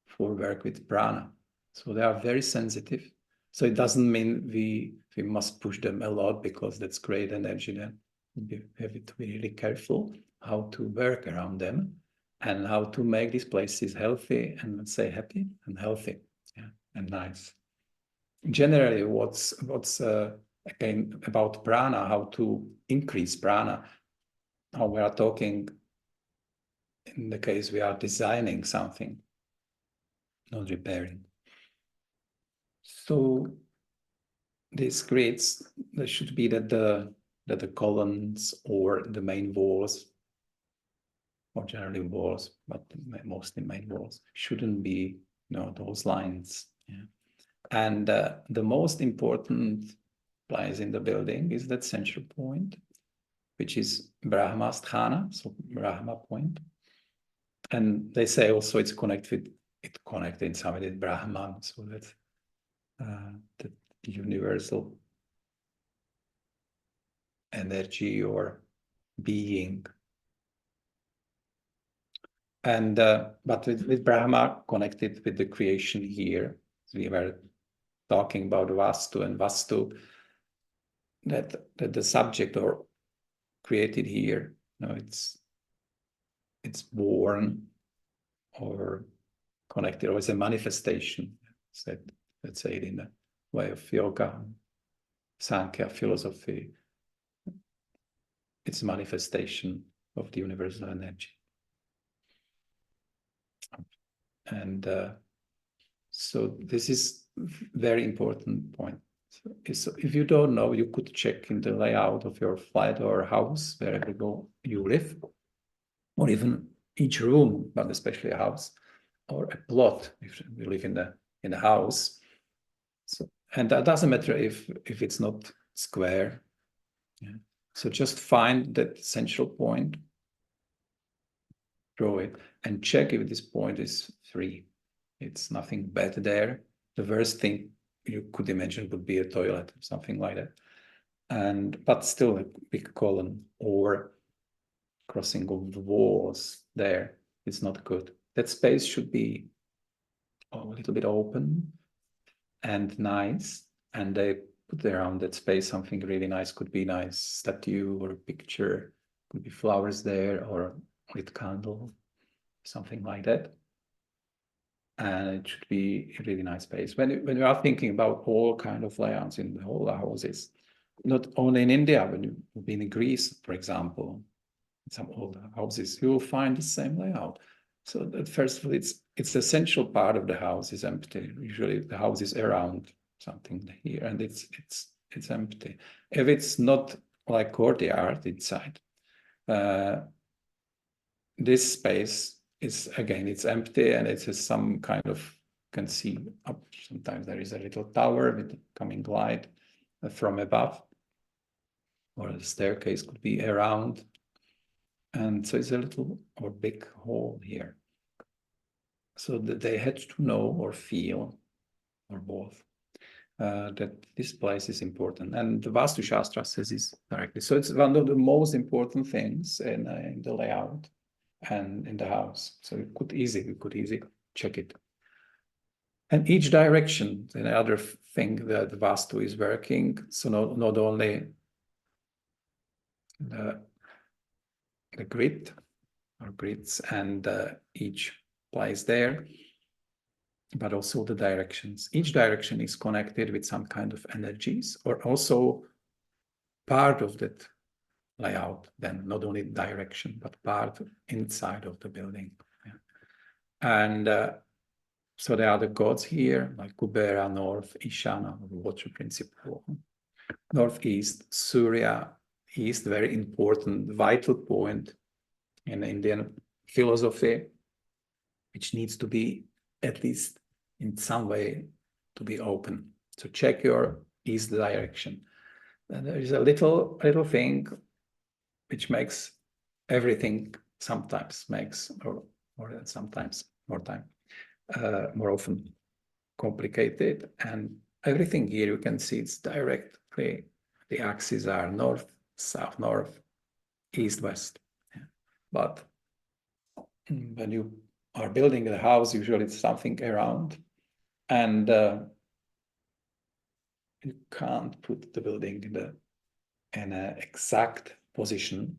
for work with prana. So they are very sensitive. So it doesn't mean we must push them a lot because that's great energy. Then we have to be really careful how to work around them and how to make these places healthy and, let's say, happy and healthy, yeah, and nice. Generally, what's again about prana, how to increase prana, how we are talking in the case we are designing something, not repairing. So this creates, there should be that the columns or the main walls, or generally walls, but mostly main walls, shouldn't be, those lines. Yeah. And the most important place in the building is that central point, which is Brahma Sthana, so Brahma point. And they say also it's connected in some way with Brahman, so that's the universal energy or being. And but with Brahma connected with the creation here, we were talking about Vastu, and Vastu, that the subject or created here, it's born or connected, or it's a manifestation. Let's say it in the way of yoga, Sankhya philosophy. It's a manifestation of the universal energy. And so this is very important point. So if you don't know, you could check in the layout of your flat or house, wherever you live, or even each room, but especially a house, or a plot if you live in the house. So, and that doesn't matter if it's not square. Yeah. So just find that central point, draw it, and check if this point is free. It's nothing bad there. The worst thing you could imagine would be a toilet, something like that. But still a big column or crossing of the walls there is not good. That space should be a little bit open and nice, and they put around that space something really nice. Could be nice statue or a picture, could be flowers there, or lit candle, something like that. And it should be a really nice space. When you are thinking about all kind of layouts in the whole houses, not only in India, when you've been in Greece, for example, some old houses, you will find the same layout. So that first of all, it's the essential part of the house is empty. Usually the house is around something here, and it's empty. If it's not like courtyard inside, this space is, again, it's empty, and it has some kind of, you can see up, sometimes there is a little tower with coming light from above, or the staircase could be around. And so it's a little or big hole here. So that they had to know or feel, or both, that this place is important. And the Vastu Shastra says this directly. So it's one of the most important things in the layout and in the house. So we could easily check it. And each direction, another thing that the Vastu is working. So not only the grid or grids and each place there, but also the directions. Each direction is connected with some kind of energies, or also part of that layout, then not only direction, but part inside of the building. Yeah. And so there are the gods here, like Kubera, North, Ishana, water principle, Northeast, Surya, East, very important, vital point in Indian philosophy, which needs to be at least in some way to be open. So check your East direction. And there is a little thing which makes everything sometimes makes, or more than sometimes, more often complicated. And everything here you can see it's directly, the axes are north, south, north, east, west. Yeah. But when you are building a house, usually it's something around, and you can't put the building in an exact position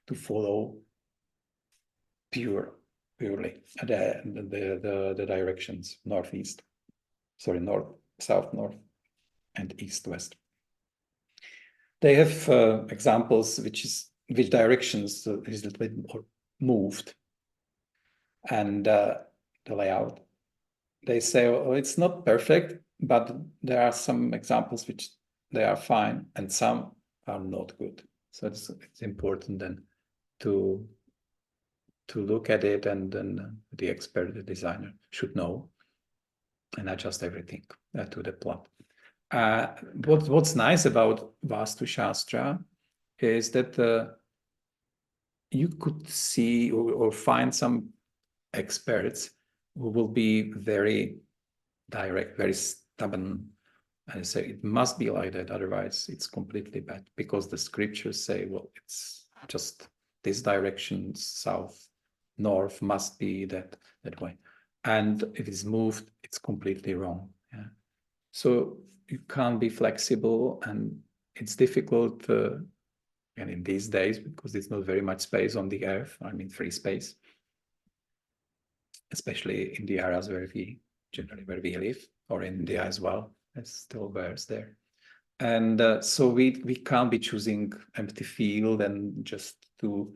to follow purely the directions north, south, north, and east, west. They have examples which directions is a little bit more moved, and the layout. They say, oh, it's not perfect, but there are some examples which they are fine, and some are not good. So it's important then to look at it, and then the expert, the designer, should know and adjust everything to the plot. What's nice about Vastu Shastra is that you could see or find some experts who will be very direct, very stubborn. And I say it must be like that, otherwise it's completely bad, because the scriptures say, well, it's just this direction, south, north must be that way. And if it's moved, it's completely wrong. Yeah. So you can't be flexible, and it's difficult, and in these days, because there's not very much space on the earth, I mean free space, especially in the areas where we live, or in India as well. There's still bears there. And so we can't be choosing empty field and just to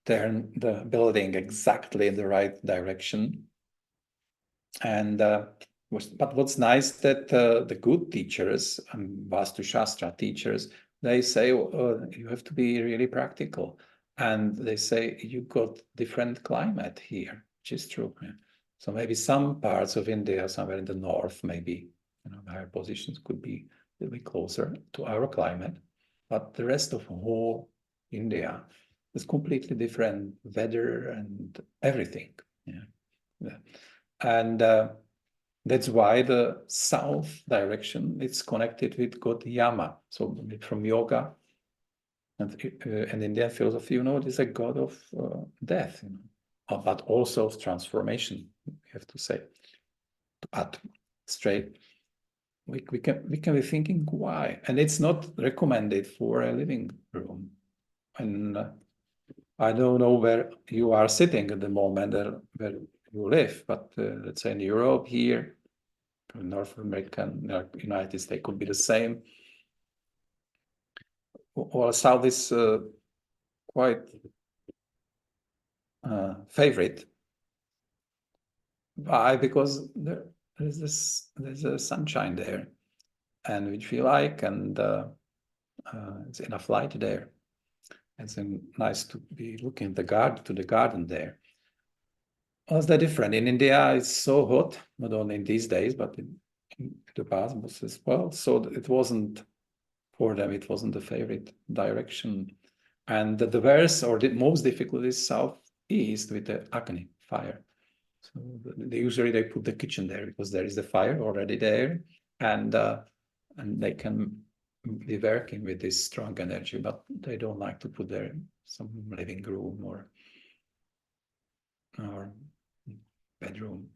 turn the building exactly in the right direction. And but what's nice that the good teachers, Vastu Shastra teachers, they say you have to be really practical. And they say you got different climate here, which is true. Yeah. So maybe some parts of India, somewhere in the north, maybe higher positions could be a little bit closer to our climate, but the rest of whole India is completely different weather and everything. Yeah. And that's why the south direction is connected with God Yama. So from yoga and Indian philosophy, there's a god of death, but also of transformation, we have to say. To add straight, we can be thinking why, and it's not recommended for a living room. And I don't know where you are sitting at the moment, where you live, but let's say in Europe here, North America, United States could be the same. Or South is quite favorite. Why? Because there's a sunshine there, and which we like, and it's enough light there. It's nice to be looking at the garden there. What's that different? In India, it's so hot, not only in these days, but in the past as well. So it wasn't, for them, it wasn't the favorite direction. And the worst or the most difficult is southeast with the Agni, fire. So usually they put the kitchen there because there is the fire already there, and they can be working with this strong energy, but they don't like to put there some living room or bedroom.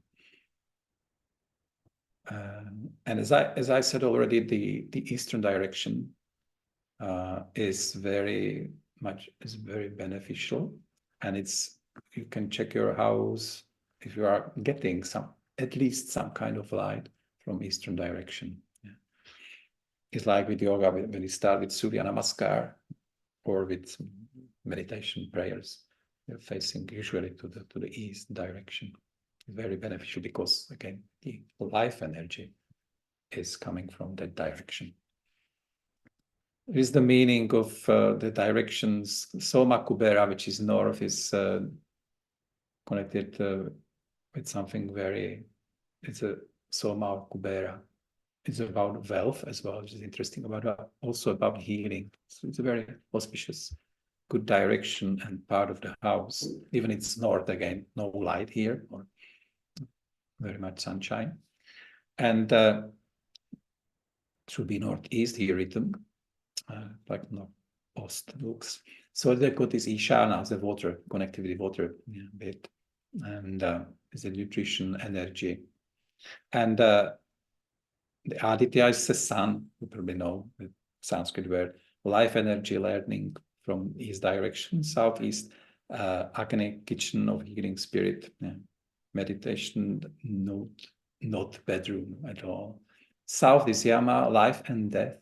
And as I said already, the eastern direction is very beneficial, and you can check your house if you are getting at least some kind of light from eastern direction. Yeah. It's like with yoga, when you start with Surya Namaskar or with meditation prayers, you're facing usually to the east direction. It's very beneficial because, again, the life energy is coming from that direction. Is the meaning of the directions. Soma Kubera, which is north, is connected with something it's a Soma Kubera. It's about wealth as well, which is interesting, also about healing. So it's a very auspicious, good direction and part of the house. Even it's north, again, no light here, or very much sunshine. And should be northeast here written, like north looks. So they got this Ishana, the water, connected with the water bit, and is the nutrition, energy. And the Aditya is the sun, you probably know the Sanskrit word, life energy, learning from east direction, southeast, Agni, kitchen of healing spirit, meditation, not bedroom at all. South is Yama, life and death,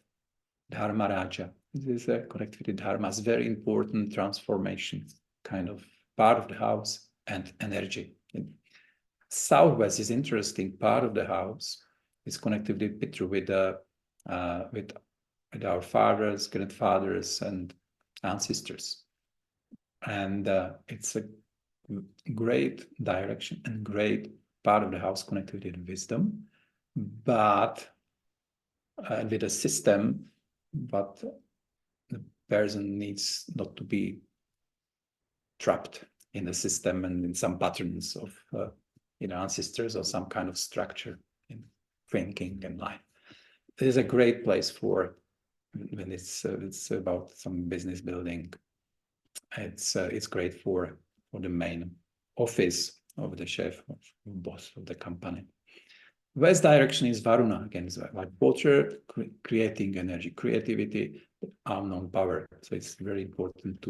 Dharma Raja. This is connected with Dharma. It's very important transformation, kind of part of the house and energy. Southwest is interesting part of the house. It's connected with Pitru, with our fathers, grandfathers, and ancestors. And it's a great direction and great part of the house connected with wisdom, but with a system, but the person needs not to be trapped in the system and in some patterns of ancestors or some kind of structure. thinking and life. It is a great place for when it's about some business building. It's great for the main office of the chef, of boss of the company. West direction is Varuna, again, it's like water, creating energy, creativity, unknown power. So it's very important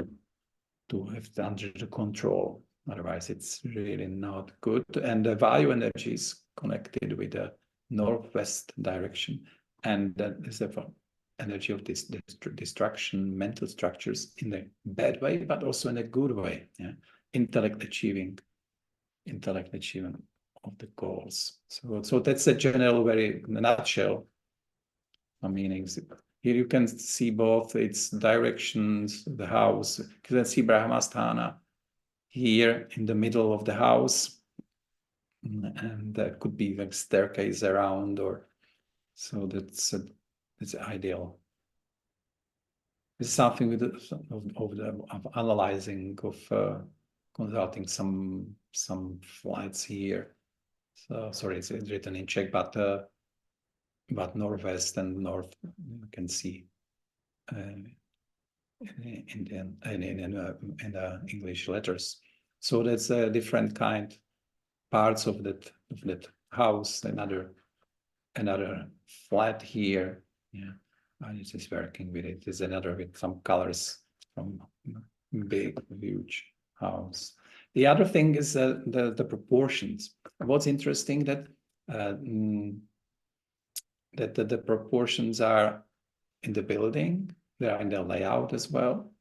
to have it under the control. Otherwise, it's really not good. And the value energy is connected with the northwest direction. And that is the energy of this destruction, mental structures in a bad way, but also in a good way. Yeah? Intellect achievement of the goals. So that's a general, very in a nutshell, meanings. Here you can see both its directions, the house. You can see Brahmasthana here in the middle of the house, and there could be like staircase around, or so that's ideal. It's something with of analyzing, of consulting some flights here. So sorry, it's written in Czech, but northwest and north you can see in the English letters. So that's a different kind parts of that house. Another flat here. Yeah, and it's just working with it. There's another with some colors from big, huge house. The other thing is the proportions. What's interesting that the proportions are in the building, they are in the layout as well,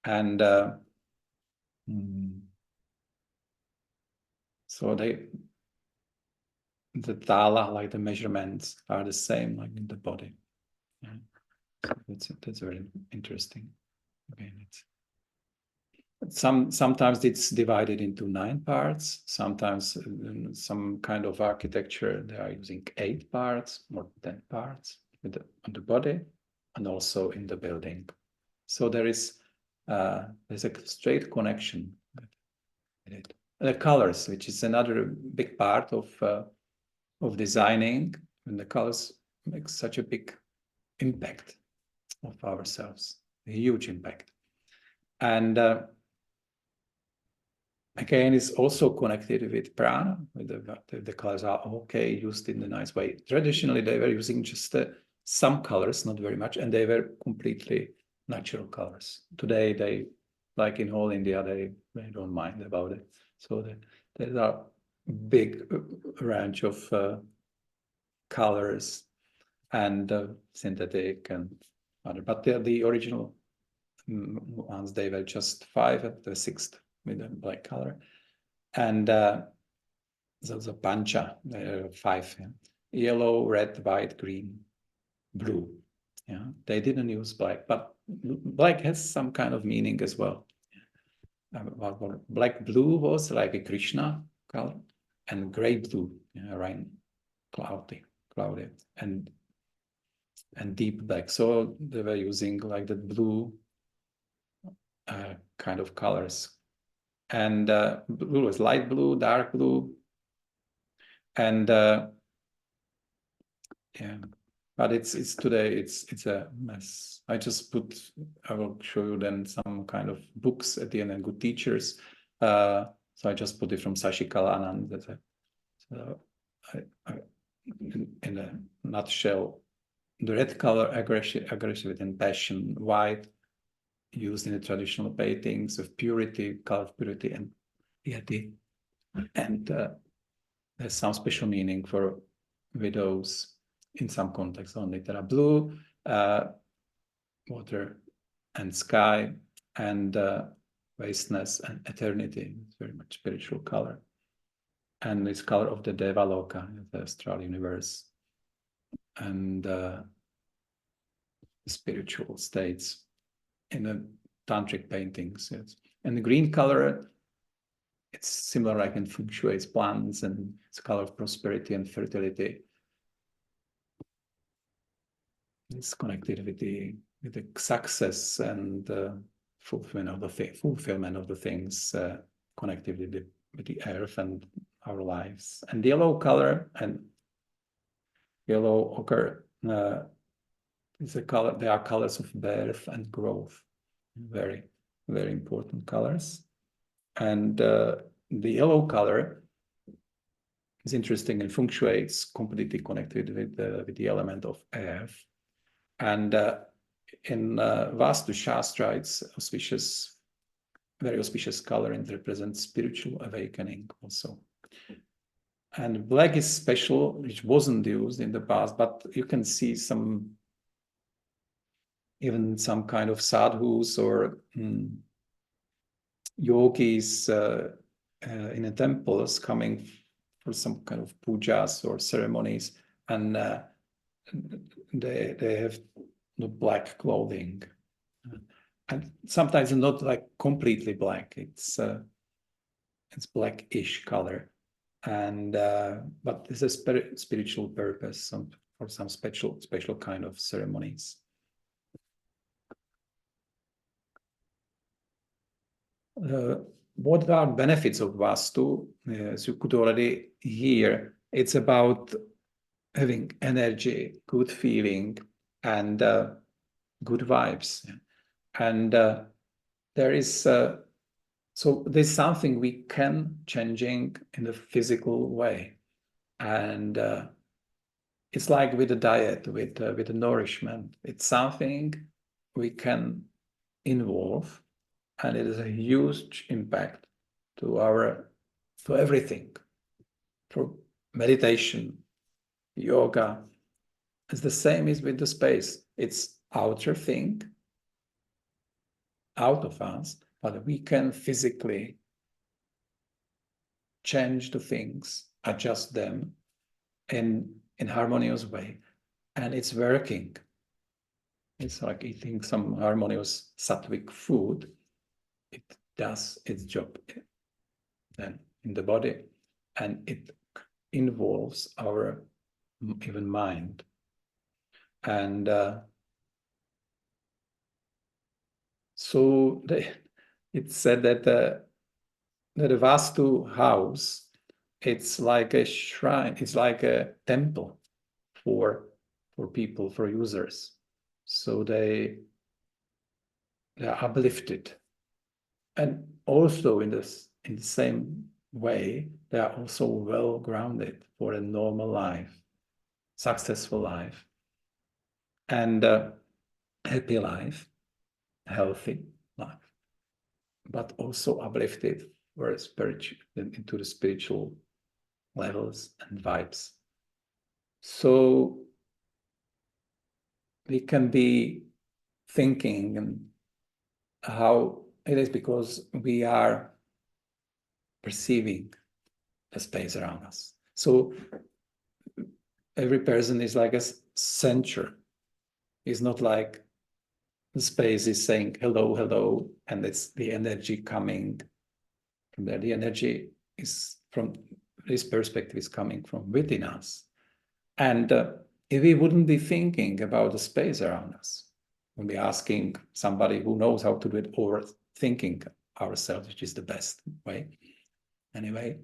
and so the thala, like the measurements, are the same like in the body. Yeah. That's very interesting. Again, sometimes it's divided into 9 parts. Sometimes in some kind of architecture they are using 8 parts or 10 parts on the body and also in the building. So there's a straight connection with it. The colors, which is another big part of designing, and the colors make such a big impact of ourselves, a huge impact. And again, it's also connected with prana. The colors are okay, used in a nice way. Traditionally, they were using just some colors, not very much, and they were completely natural colors. Today, they, like in whole India, they don't mind about it. So there are big range of colors and synthetic and other. But the original ones, they were just 5 at the 6th with a black color. And the pancha, 5, yeah? Yellow, red, white, green, blue. Yeah, they didn't use black, but black has some kind of meaning as well. Black blue was like a Krishna color, and gray blue, rain, cloudy, and deep black. So they were using like the blue kind of colors. And blue was light blue, dark blue, and yeah. But it's today it's a mess. I will show you then some kind of books at the end and good teachers. So I just put it from Sashikala Anand. So in a nutshell, the red color, aggressive and passion, white, used in the traditional paintings of purity, color of purity and piety. And there's some special meaning for widows in some contexts only. There are blue, water and sky, and vastness and eternity. It's very much spiritual color. And it's color of the Devaloka, the astral universe, and spiritual states in the tantric paintings. Yes. And the green color, it's similar like in Feng Shui, it's plants, and it's a color of prosperity and fertility. It's connected with the success and fulfillment of the things connected with the earth and our lives. And the yellow color, and yellow, ochre is a color. They are colors of birth and growth. Very, very important colors. And the yellow color is interesting in Feng Shui. It's completely connected with the element of earth. And in Vastu Shastra, it's auspicious, very auspicious color, and represents spiritual awakening also. And black is special, which wasn't used in the past, but you can see even some kind of sadhus or yogis in the temples coming for some kind of pujas or ceremonies, and they have the black clothing, and sometimes not like completely black. It's blackish color, and but there's a spiritual purpose for some special kind of ceremonies. What are benefits of Vastu? As you could already hear, it's about having energy, good feeling, and good vibes. And there is so there's something we can changing in a physical way, and it's like with the diet, with the nourishment. It's something we can involve, and it is a huge impact to everything, for meditation, yoga. It's the same as with the space. It's outer thing, out of us, but we can physically change the things, adjust them in harmonious way, and it's working. It's like eating some harmonious sattvic food. It does its job then in the body, and it involves our even mind. And so it's said that a Vastu house, it's like a shrine, it's like a temple for people, for users. So they are uplifted. And also in the same way, they are also well grounded for a normal life, successful life, and happy life, healthy life, but also uplifted for into the spiritual levels and vibes. So we can be thinking and how it is, because we are perceiving the space around us. So every person is like a center. It's not like the space is saying hello, hello, and it's the energy coming from there. The energy is, from this perspective, is coming from within us. And if we wouldn't be thinking about the space around us, we'll be asking somebody who knows how to do it, or thinking ourselves, which is the best way. Anyway,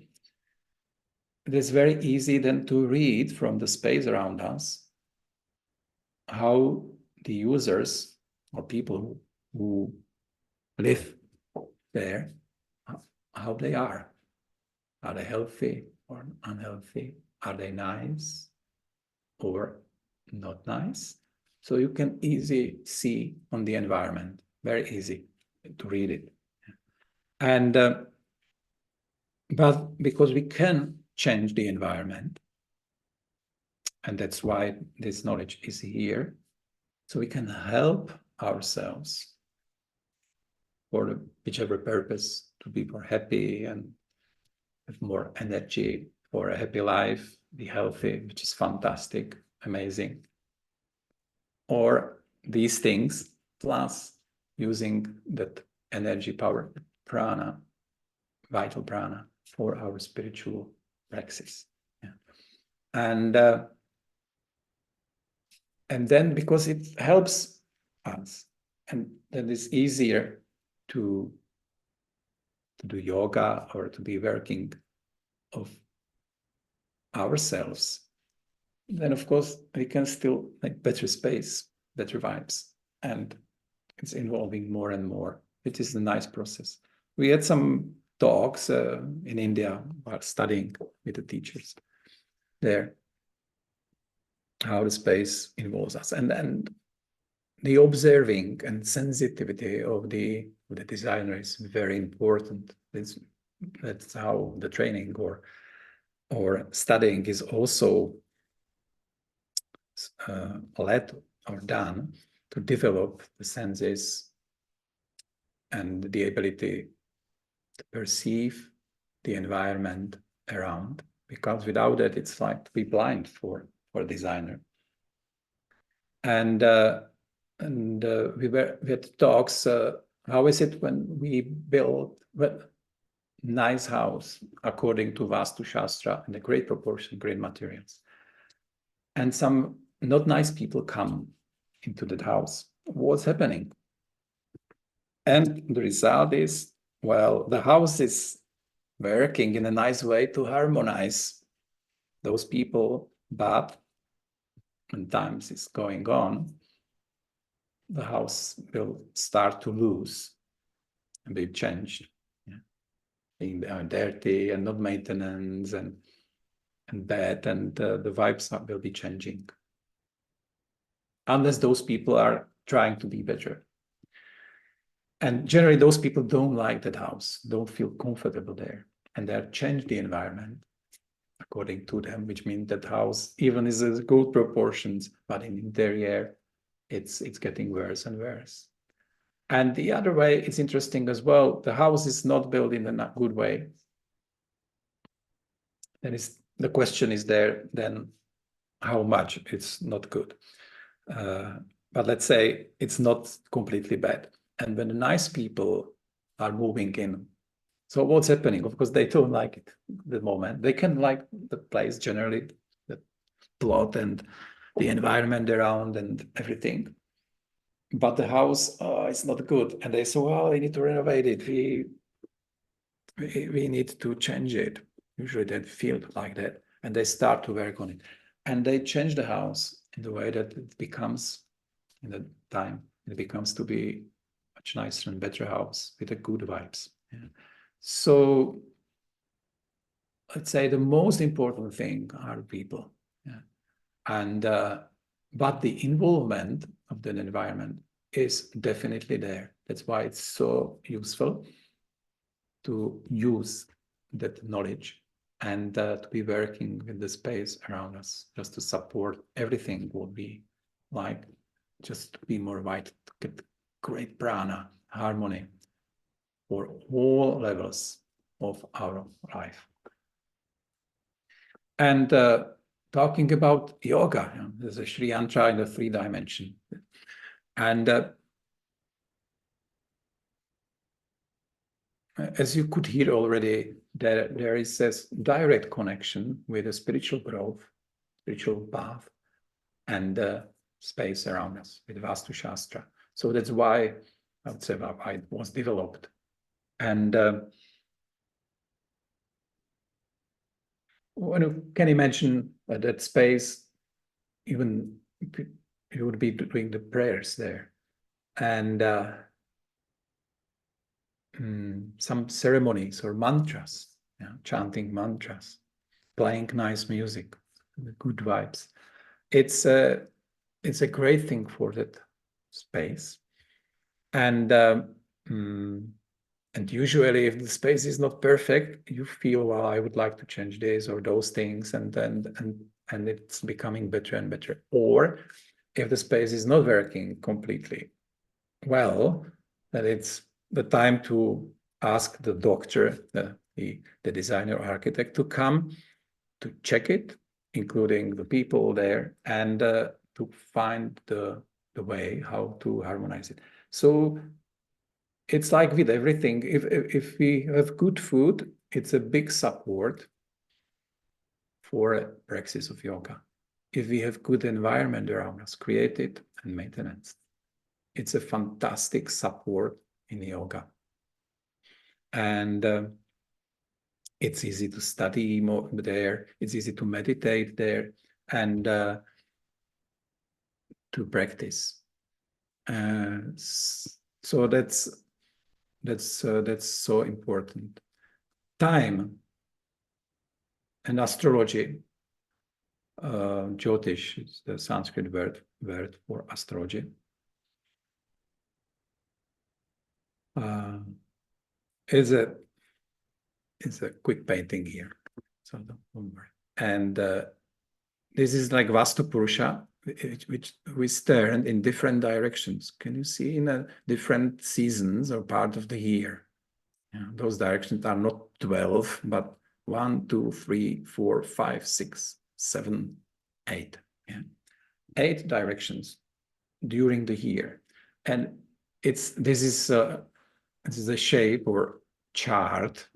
it is very easy then to read from the space around us how the users or people who live there, how they are. Are they healthy or unhealthy? Are they nice or not nice? So you can easily see on the environment, very easy to read it. And but because we can change the environment, and that's why this knowledge is here, so we can help ourselves for whichever purpose, to be more happy and have more energy for a happy life, be healthy, which is fantastic, amazing. Or these things, plus using that energy power, prana, vital prana, for our spiritual praxis. Yeah. And then, because it helps us, and then it's easier to do yoga or to be working of ourselves, then of course we can still make better space, better vibes, and it's involving more and more. It is a nice process. We had some talks in India while studying with the teachers there, how the space involves us, and the observing and sensitivity of the designer is very important. That's how the training or studying is also led or done to develop the senses and the ability to perceive the environment around, because without that it's like to be blind for a designer. And we had talks, how is it when we build a nice house according to Vastu Shastra in a great proportion, great materials, and some not nice people come into that house? What's happening? And the result is, well, the house is working in a nice way to harmonize those people, but when times is going on, the house will start to lose and be changed, being dirty and not maintenance and bad, and the vibes will be changing, unless those people are trying to be better. And generally, those people don't like that house, don't feel comfortable there, and they change the environment according to them, which means that house even is in good proportions, but in interior, it's getting worse and worse. And the other way, it's interesting as well, the house is not built in a good way. Then the question is there, then how much it's not good. But let's say it's not completely bad. And when the nice people are moving in, so what's happening? Of course, they don't like it at the moment. They can like the place generally, the plot and the environment around and everything. But the house is not good. And they say, well, we need to renovate it. We need to change it. Usually they feel like that. And they start to work on it. And they change the house in the way that it becomes, in the time, it becomes to be much nicer and better house with the good vibes. Yeah. So let's say the most important thing are people. Yeah. And but the involvement of the environment is definitely there. That's why it's so useful to use that knowledge and to be working with the space around us, just to support everything what we like, just to be more vital, to get great prana, harmony for all levels of our life. And talking about yoga, there's a Sri Yantra in the 3 dimension. And as you could hear already, there is this direct connection with the spiritual growth, spiritual path, and space around us with Vastu Shastra. So that's why I would say why it was developed. And when you can imagine that space, even you would be doing the prayers there, and some ceremonies or mantras, chanting mantras, playing nice music, good vibes. It's a great thing for that space. And usually if the space is not perfect, you feel, well, I would like to change this or those things, and it's becoming better and better. Or if the space is not working completely well, then it's the time to ask the doctor, the designer or architect, to come to check it, including the people there, and to find the way how to harmonize it. So it's like with everything. If we have good food, it's a big support for a praxis of yoga. If we have good environment around us, created and maintenance, it's a fantastic support in yoga. And it's easy to study more there. It's easy to meditate there. and to practice. So that's so important. Time and astrology. Jyotish is the Sanskrit word for astrology. Is a quick painting here, so don't worry. And this is like Vastu Purusha, which we stand in different directions. Can you see in different seasons or part of the year? Yeah, those directions are not 12, but 1, 2, 3, 4, 5, 6, 7, 8. Yeah. 8 directions during the year. And this is a shape or chart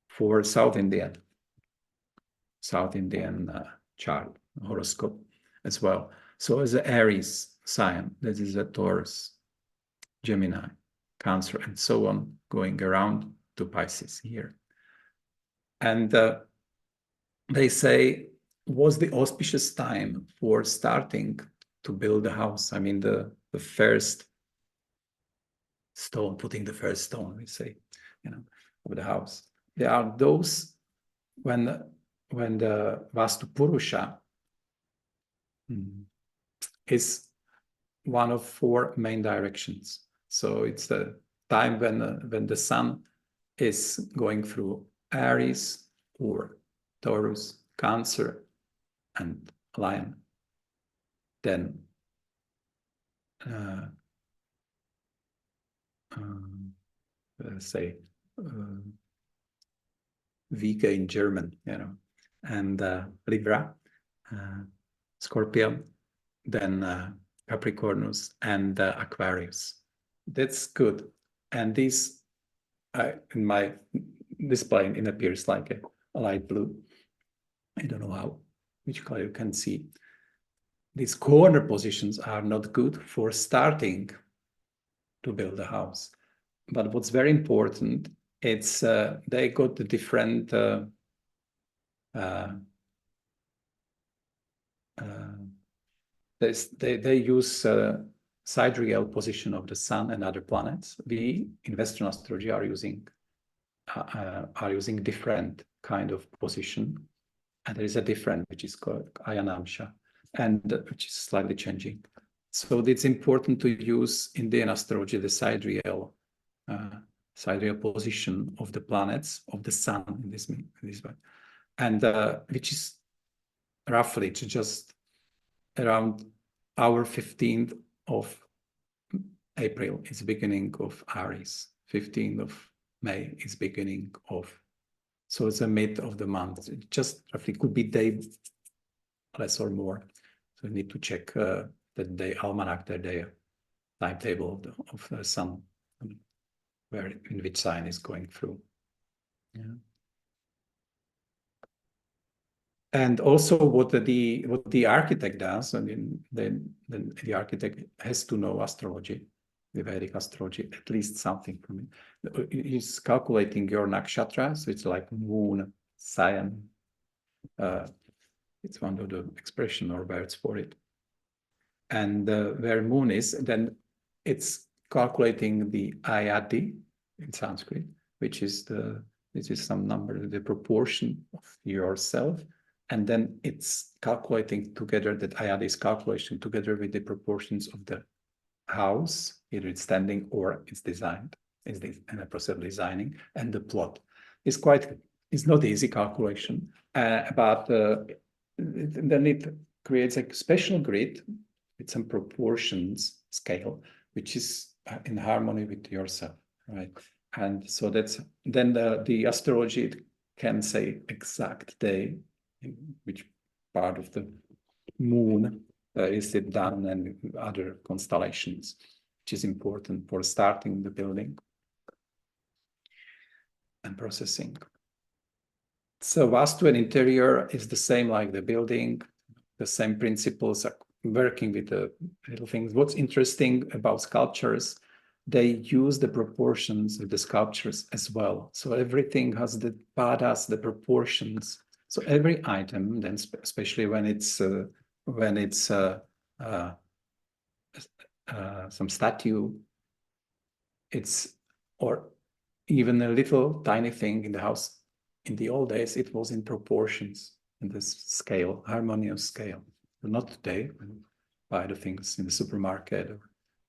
for South Indian chart, horoscope as well. So as an Aries sign, this is a Taurus, Gemini, Cancer, and so on, going around to Pisces here. And they say, was the auspicious time for starting to build a house? I mean, the first stone, putting the first stone, we say, of the house. There are those when the Vastu Purusha is one of 4 main directions. So it's the time when the sun is going through Aries or Taurus, Cancer, and Lion. Then say Vika in German, and Libra, Scorpio, then Capricornus, and Aquarius. That's good. And these, in my display, it appears like a light blue. I don't know which color you can see. These corner positions are not good for starting to build a house. But what's very important, it's they got the different they use sidereal position of the sun and other planets. We in Western astrology are using different kind of position, and there is a different which is called Ayanamsha, and which is slightly changing. So it's important to use in Indian astrology the sidereal position of the planets, of the sun in this way, and which is roughly just around our 15th of April is beginning of Aries, 15th of May is beginning of, so it's the mid of the month. It just roughly could be day less or more. So you need to check the day almanac, the day timetable of the sun, in which sign is going through. Yeah. And also what the architect does, I mean, then the architect has to know astrology, the Vedic astrology, at least something from it. He's calculating your nakshatra, so it's like moon, sign. It's one of the expression or words for it. And where moon is, then it's calculating the ayati in Sanskrit, which is some number, the proportion of yourself. And then it's calculating together, that ayati is calculation together with the proportions of the house, either it's standing or it's designed, is in a process of designing, and the plot. It's not easy calculation, but then it creates a special grid with some proportions scale, which is in harmony with yourself, right? And so that's then the astrology can say exact day, in which part of the moon is it done, and other constellations, which is important for starting the building and processing. So Vastu and interior is the same like the building, the same principles are working with the little things. What's interesting about sculptures, they use the proportions of the sculptures as well. So everything has the padas, the proportions. So every item, then especially when it's some statue, or even a little tiny thing in the house. In the old days, it was in proportions, in this scale, harmonious scale. But not today, when you buy the things in the supermarket or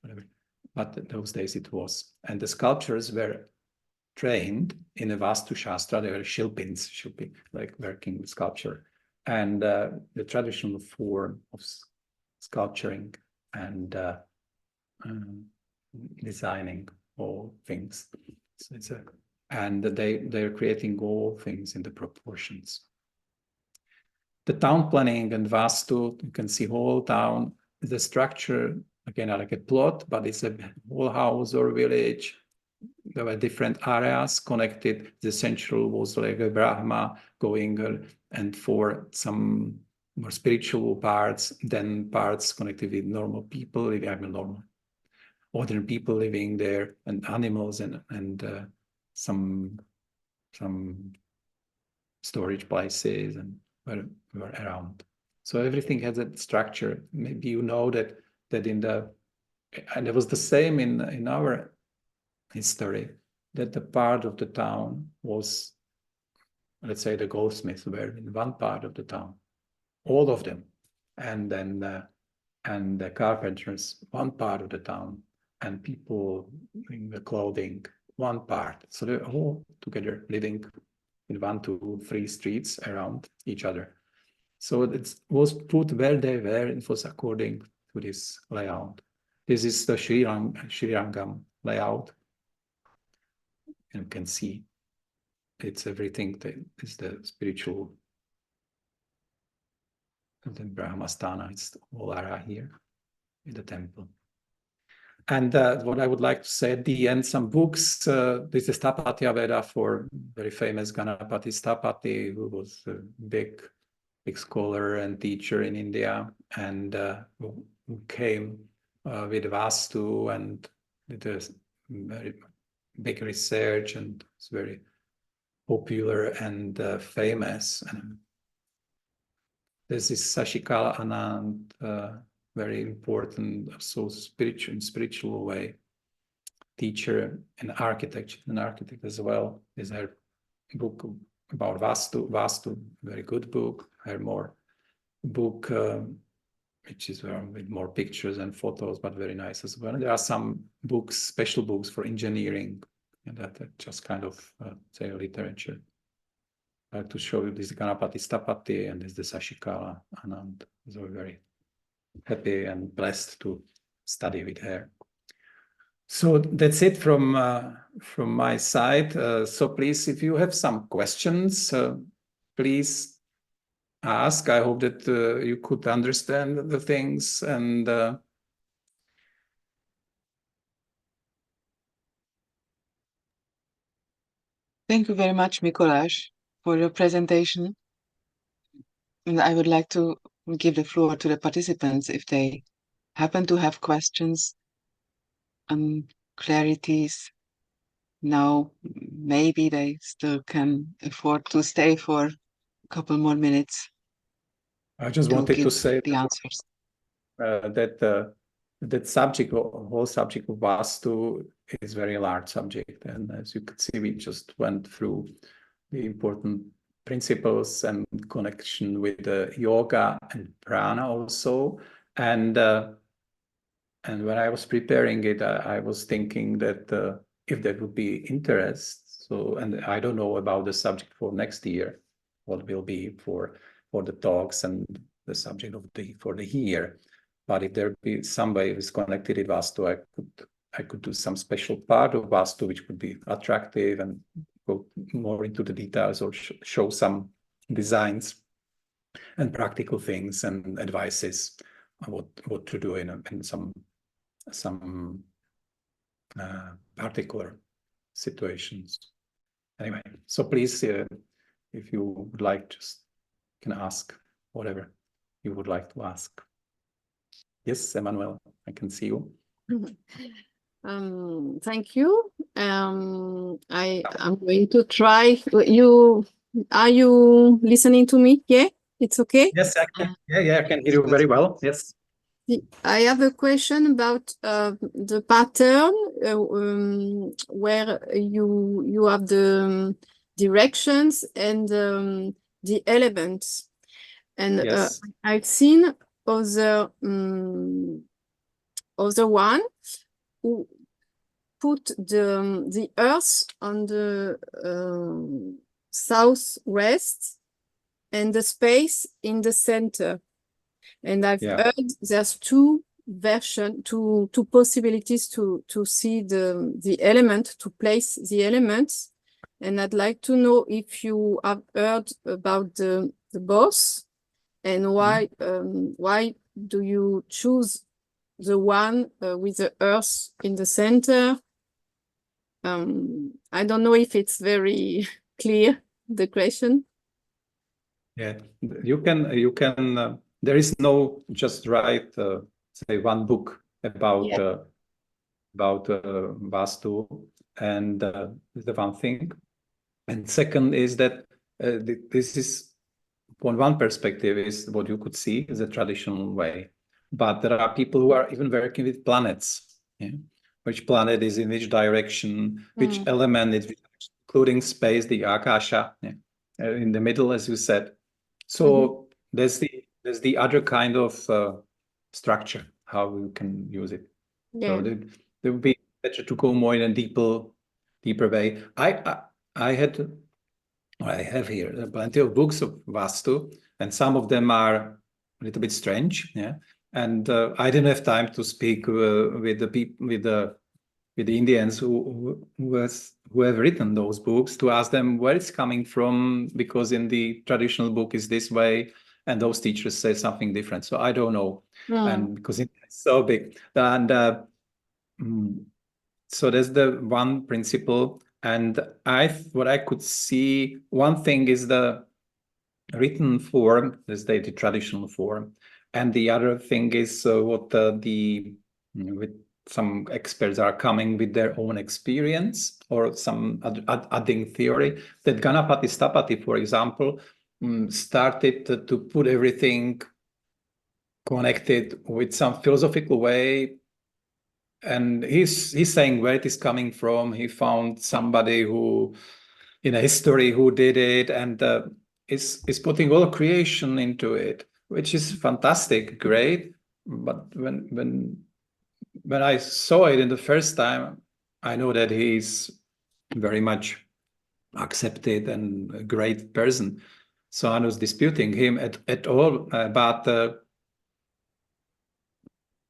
whatever. But in those days it was. And the sculptures were trained in the Vastu Shastra. They were shilpins, like working with sculpture. And the traditional form of sculpturing and designing all things. So and they're creating all things in the proportions. The town planning and Vastu, you can see whole town, the structure, again, like a plot, but it's a whole house or village. There were different areas connected. The central was like a Brahma going, and for some more spiritual parts, then parts connected with normal people, normal ordinary people living there, and animals, and some storage places and were around. So everything has a structure. Maybe you know that and it was the same in our history, that the part of the town was, let's say, the goldsmiths were in one part of the town, all of them, and then and the carpenters one part of the town, and people in the clothing one part. So they're all together living in 1, 2, 3 streets around each other. So it was put where they were. It was according to this layout. This is the Srirangam layout. And you can see it's everything that is the spiritual. And then Brahmasthana, it's the whole area here in the temple. And what I would like to say at the end, some books. This is Stapatya Veda for very famous Ganapati Stapati, who was a big scholar and teacher in India, and who came with Vastu and did a very big research, and it's very popular and famous. And this is Sashikala Anand, very important, so spiritual way, teacher and architect, as well. Is her book about Vastu, very good book. Her more book, which is with more pictures and photos, but very nice as well. And there are some books, special books for engineering, and that just kind of say literature. I like to show you this Ganapati Stapati and this the Sashikala Anand. So we're very happy and blessed to study with her. So that's it from my side. So please, if you have some questions, please ask. I hope that you could understand the things, and thank you very much, Mikoláš, for your presentation. And I would like to give the floor to the participants if they happen to have questions and clarities. Now, maybe they still can afford to stay for a couple more minutes. I just wanted to say the answers. That subject, whole subject of Vastu, is a very large subject, and as you could see, we just went through the important principles and connection with the yoga and prana also. And when I was preparing it, I was thinking that if there would be interest, and I don't know about the subject for next year, what will be for the talks and the subject for the year. But if there be some way is connected with Vastu, I could do some special part of Vastu which would be attractive and go more into the details, or show some designs and practical things and advices on what to do in some particular situations. Anyway, so please, if you would like, just can ask whatever you would like to ask. Yes, Emmanuel, I can see you. Thank you. I'm going to try. You Are you listening to me? Yeah, it's okay? Yes, I can. I can hear you very well. Yes. I have a question about the pattern where you have the directions and the elements. And Yes. I've seen other one who put the Earth on the southwest and the space in the center. And I've heard there's two possibilities to see the element, to place the elements. And I'd like to know if you have heard about the both, and why do you choose the one with the Earth in the center? I don't know if it's very clear, the question. Yeah, you can. There is no just right, say, one book about Vastu, and the one thing. And second is that this is, on one perspective, is what you could see is a traditional way, but there are people who are even working with planets. Yeah? Which planet is in which direction, which element is, including space, the akasha, in the middle, as you said. So there's the other kind of structure how you can use it. So there would be better to go more in a deeper way. I have here plenty of books of Vastu, and some of them are a little bit strange. Yeah, and I didn't have time to speak with the people, with the Indians who have written those books, to ask them where it's coming from, because in the traditional book is this way, and those teachers say something different. So I don't know, and because it's so big, and so there's the one principle. And what I could see, one thing is the written form, there's the traditional form, and the other thing is what with some experts are coming with their own experience, or some adding theory. That Ganapati Stapati, for example, started to put everything connected with some philosophical way. And he's saying where it is coming from. He found somebody who, in a history, who did it, and is putting all creation into it, which is fantastic, great. But when I saw it in the first time, I know that he's very much accepted and a great person. So I was disputing him at all, but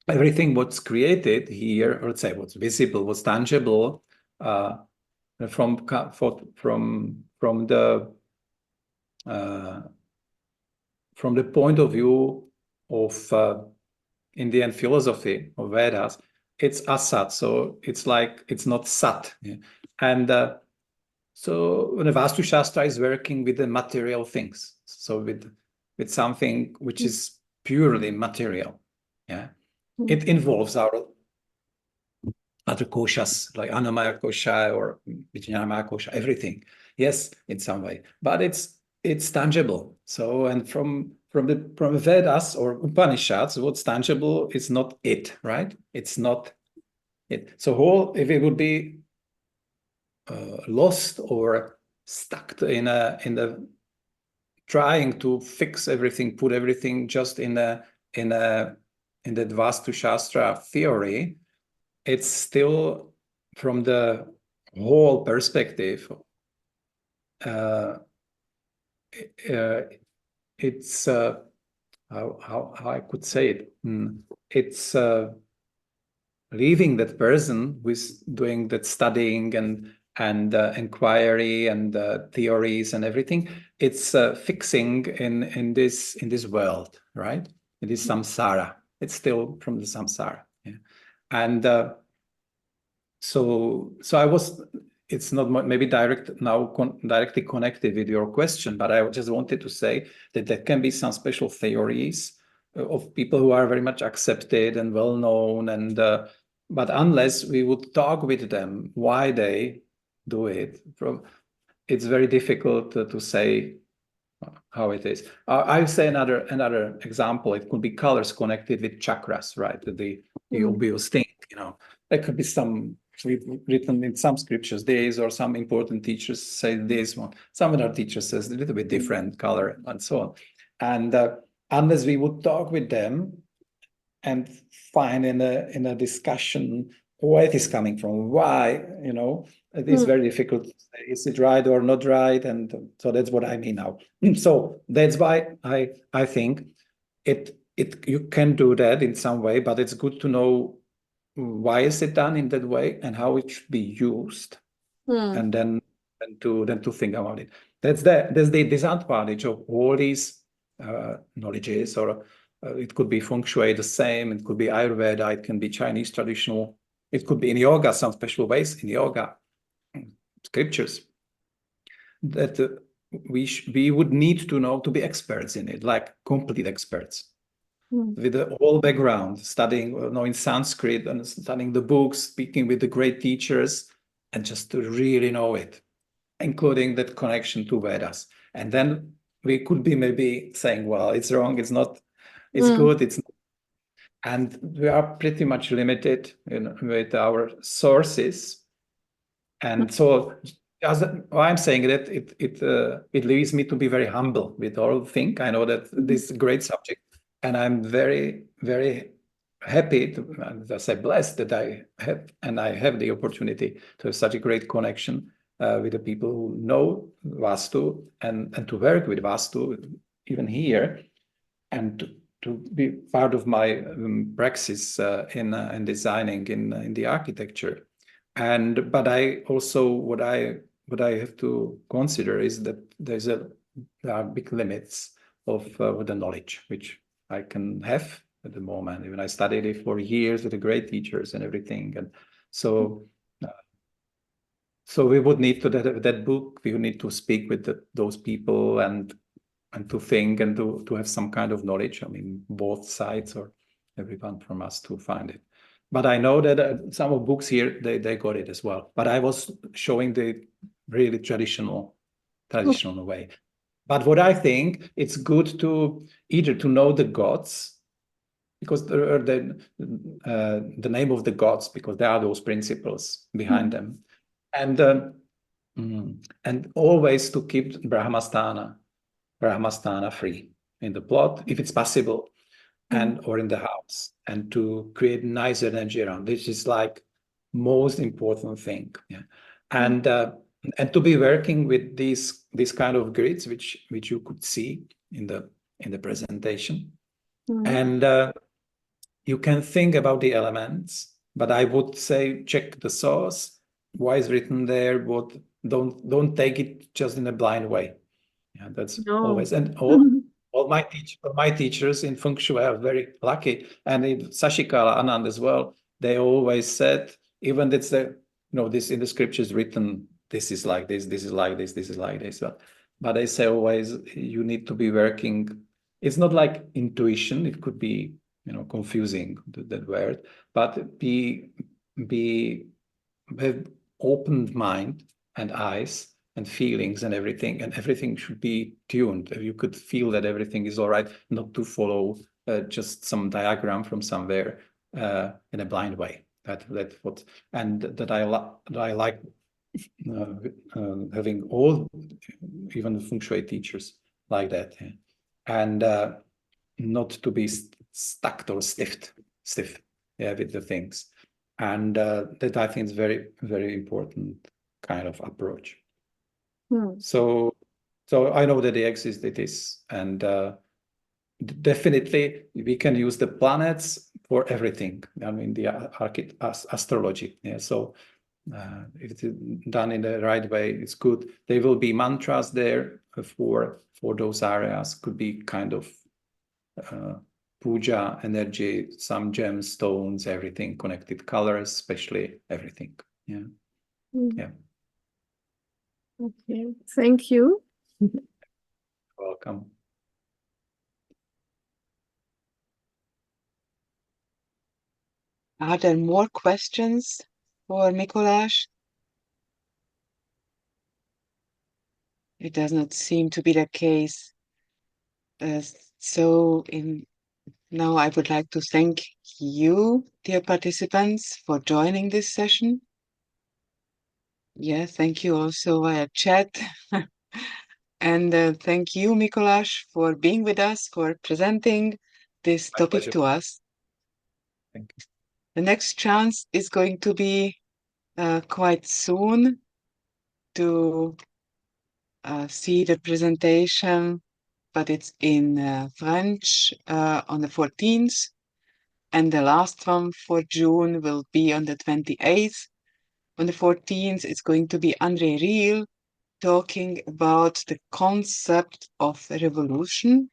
everything what's created here, or let's say what's visible, what's tangible, from the point of view of Indian philosophy of Vedas, it's asat. So it's like, it's not sat. Yeah? And so the Vastu Shastra is working with the material things. So with something which is purely material. Yeah. It involves our other koshas, like Annamaya kosha or Vijnanamaya kosha, everything. Yes, in some way, but it's tangible. So, and from the Vedas or Upanishads, what's tangible is not it, right? It's not it. So if it would be lost or stuck in the trying to fix everything, put everything just in the Vastu Shastra theory, it's still, from the whole perspective, it's how I could say it. It's leaving that person who is doing that studying and inquiry and theories and everything. It's fixing in this world, right? It is samsara. It's still from the samsara. Yeah. And so I was. It's not maybe directly connected with your question, but I just wanted to say that there can be some special theories of people who are very much accepted and well known, and but unless we would talk with them why they do it, it's very difficult to say how it is. I would say another example. It could be colors connected with chakras, right? The obvious thing, you know. There could be some written in some scriptures this, or some important teachers say this one. Some other teachers says a little bit different color, and so on. And unless we would talk with them and find in a discussion where it is coming from, why, you know, it is very difficult to say, is it right or not right? And so that's what I mean now. So that's why I think you can do that in some way, but it's good to know why is it done in that way and how it should be used, and then to think about it. That's the disadvantage of all these knowledges, or it could be Feng Shui the same, it could be Ayurveda, it can be Chinese traditional, it could be in yoga, some special ways in yoga, scriptures, that we would need to know, to be experts in it, like complete experts. With the whole background, studying, knowing Sanskrit and studying the books, speaking with the great teachers, and just to really know it, including that connection to Vedas. And then we could be maybe saying, well, it's wrong, it's not, it's good, it's not. And we are pretty much limited with our sources. And so I'm saying that it leaves me to be very humble with all things. I know that this is a great subject, and I'm very, very happy to, as I blessed that I have the opportunity to have such a great connection with the people who know Vastu and to work with Vastu even here, and to be part of my praxis in designing in the architecture. But I also what I have to consider is that there are big limits of the knowledge which I can have at the moment. Even I studied it for years with the great teachers and everything, and so we would need to that book. We would need to speak with those people and to think and to have some kind of knowledge. I mean, both sides or everyone from us to find it. But I know that some of books here, they got it as well. But I was showing the really traditional way. But what I think, it's good to either to know the gods, because the name of the gods, because there are those principles behind them, and always to keep Brahmasthana free in the plot, if it's possible, and or in the house, and to create nice energy around. This is like most important thing. Yeah. And to be working with these kind of grids, which you could see in the presentation. And you can think about the elements, but I would say check the source, why is written there, what don't take it just in a blind way. Yeah, that's always, and all my teachers in Feng Shui are very lucky, and in Sashikala Anand as well. They always said, even that's this in the scriptures written, this is like this is like this is like this. But they say always you need to be working. It's not like intuition. It could be confusing that word, but have opened mind and eyes and feelings and everything should be tuned. You could feel that everything is all right, not to follow just some diagram from somewhere in a blind way. That I like having all, even Feng Shui teachers like that, yeah. And not to be stuck or stiff, yeah, with the things. And that I think is very, very important kind of approach. So I know that they exist, it is, and definitely we can use the planets for everything. I mean, the astrology. Yeah. So if it's done in the right way, it's good. There will be mantras there for those areas. Could be kind of puja energy, some gemstones, everything, connected colors, especially everything. Yeah. Yeah. Okay, thank you. Welcome. Are there more questions for Mikoláš? it does not seem to be the case. Now I would like to thank you, dear participants, for joining this session. Yeah, thank you also via chat. And thank you, Mikoláš, for being with us, for presenting this My topic pleasure. to us. Thank you. The next chance is going to be quite soon to see the presentation, but it's in French on the 14th. And the last one for June will be on the 28th. On the 14th, it's going to be André Riel talking about the concept of revolution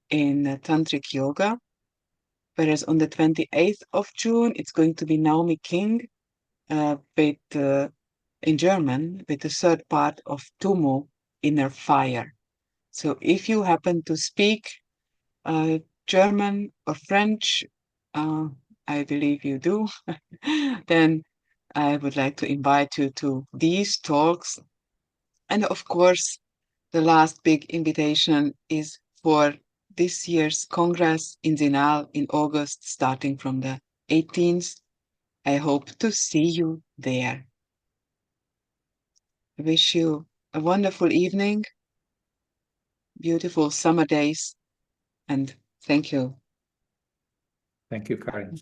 in Tantric Yoga. Whereas on the 28th of June, it's going to be Naomi King in German with the third part of Tumo, Inner Fire. So if you happen to speak German or French, I believe you do, then I would like to invite you to these talks. And of course, the last big invitation is for this year's Congress in Zinal in August, starting from the 18th. I hope to see you there. I wish you a wonderful evening, beautiful summer days, and thank you. Thank you, Karin.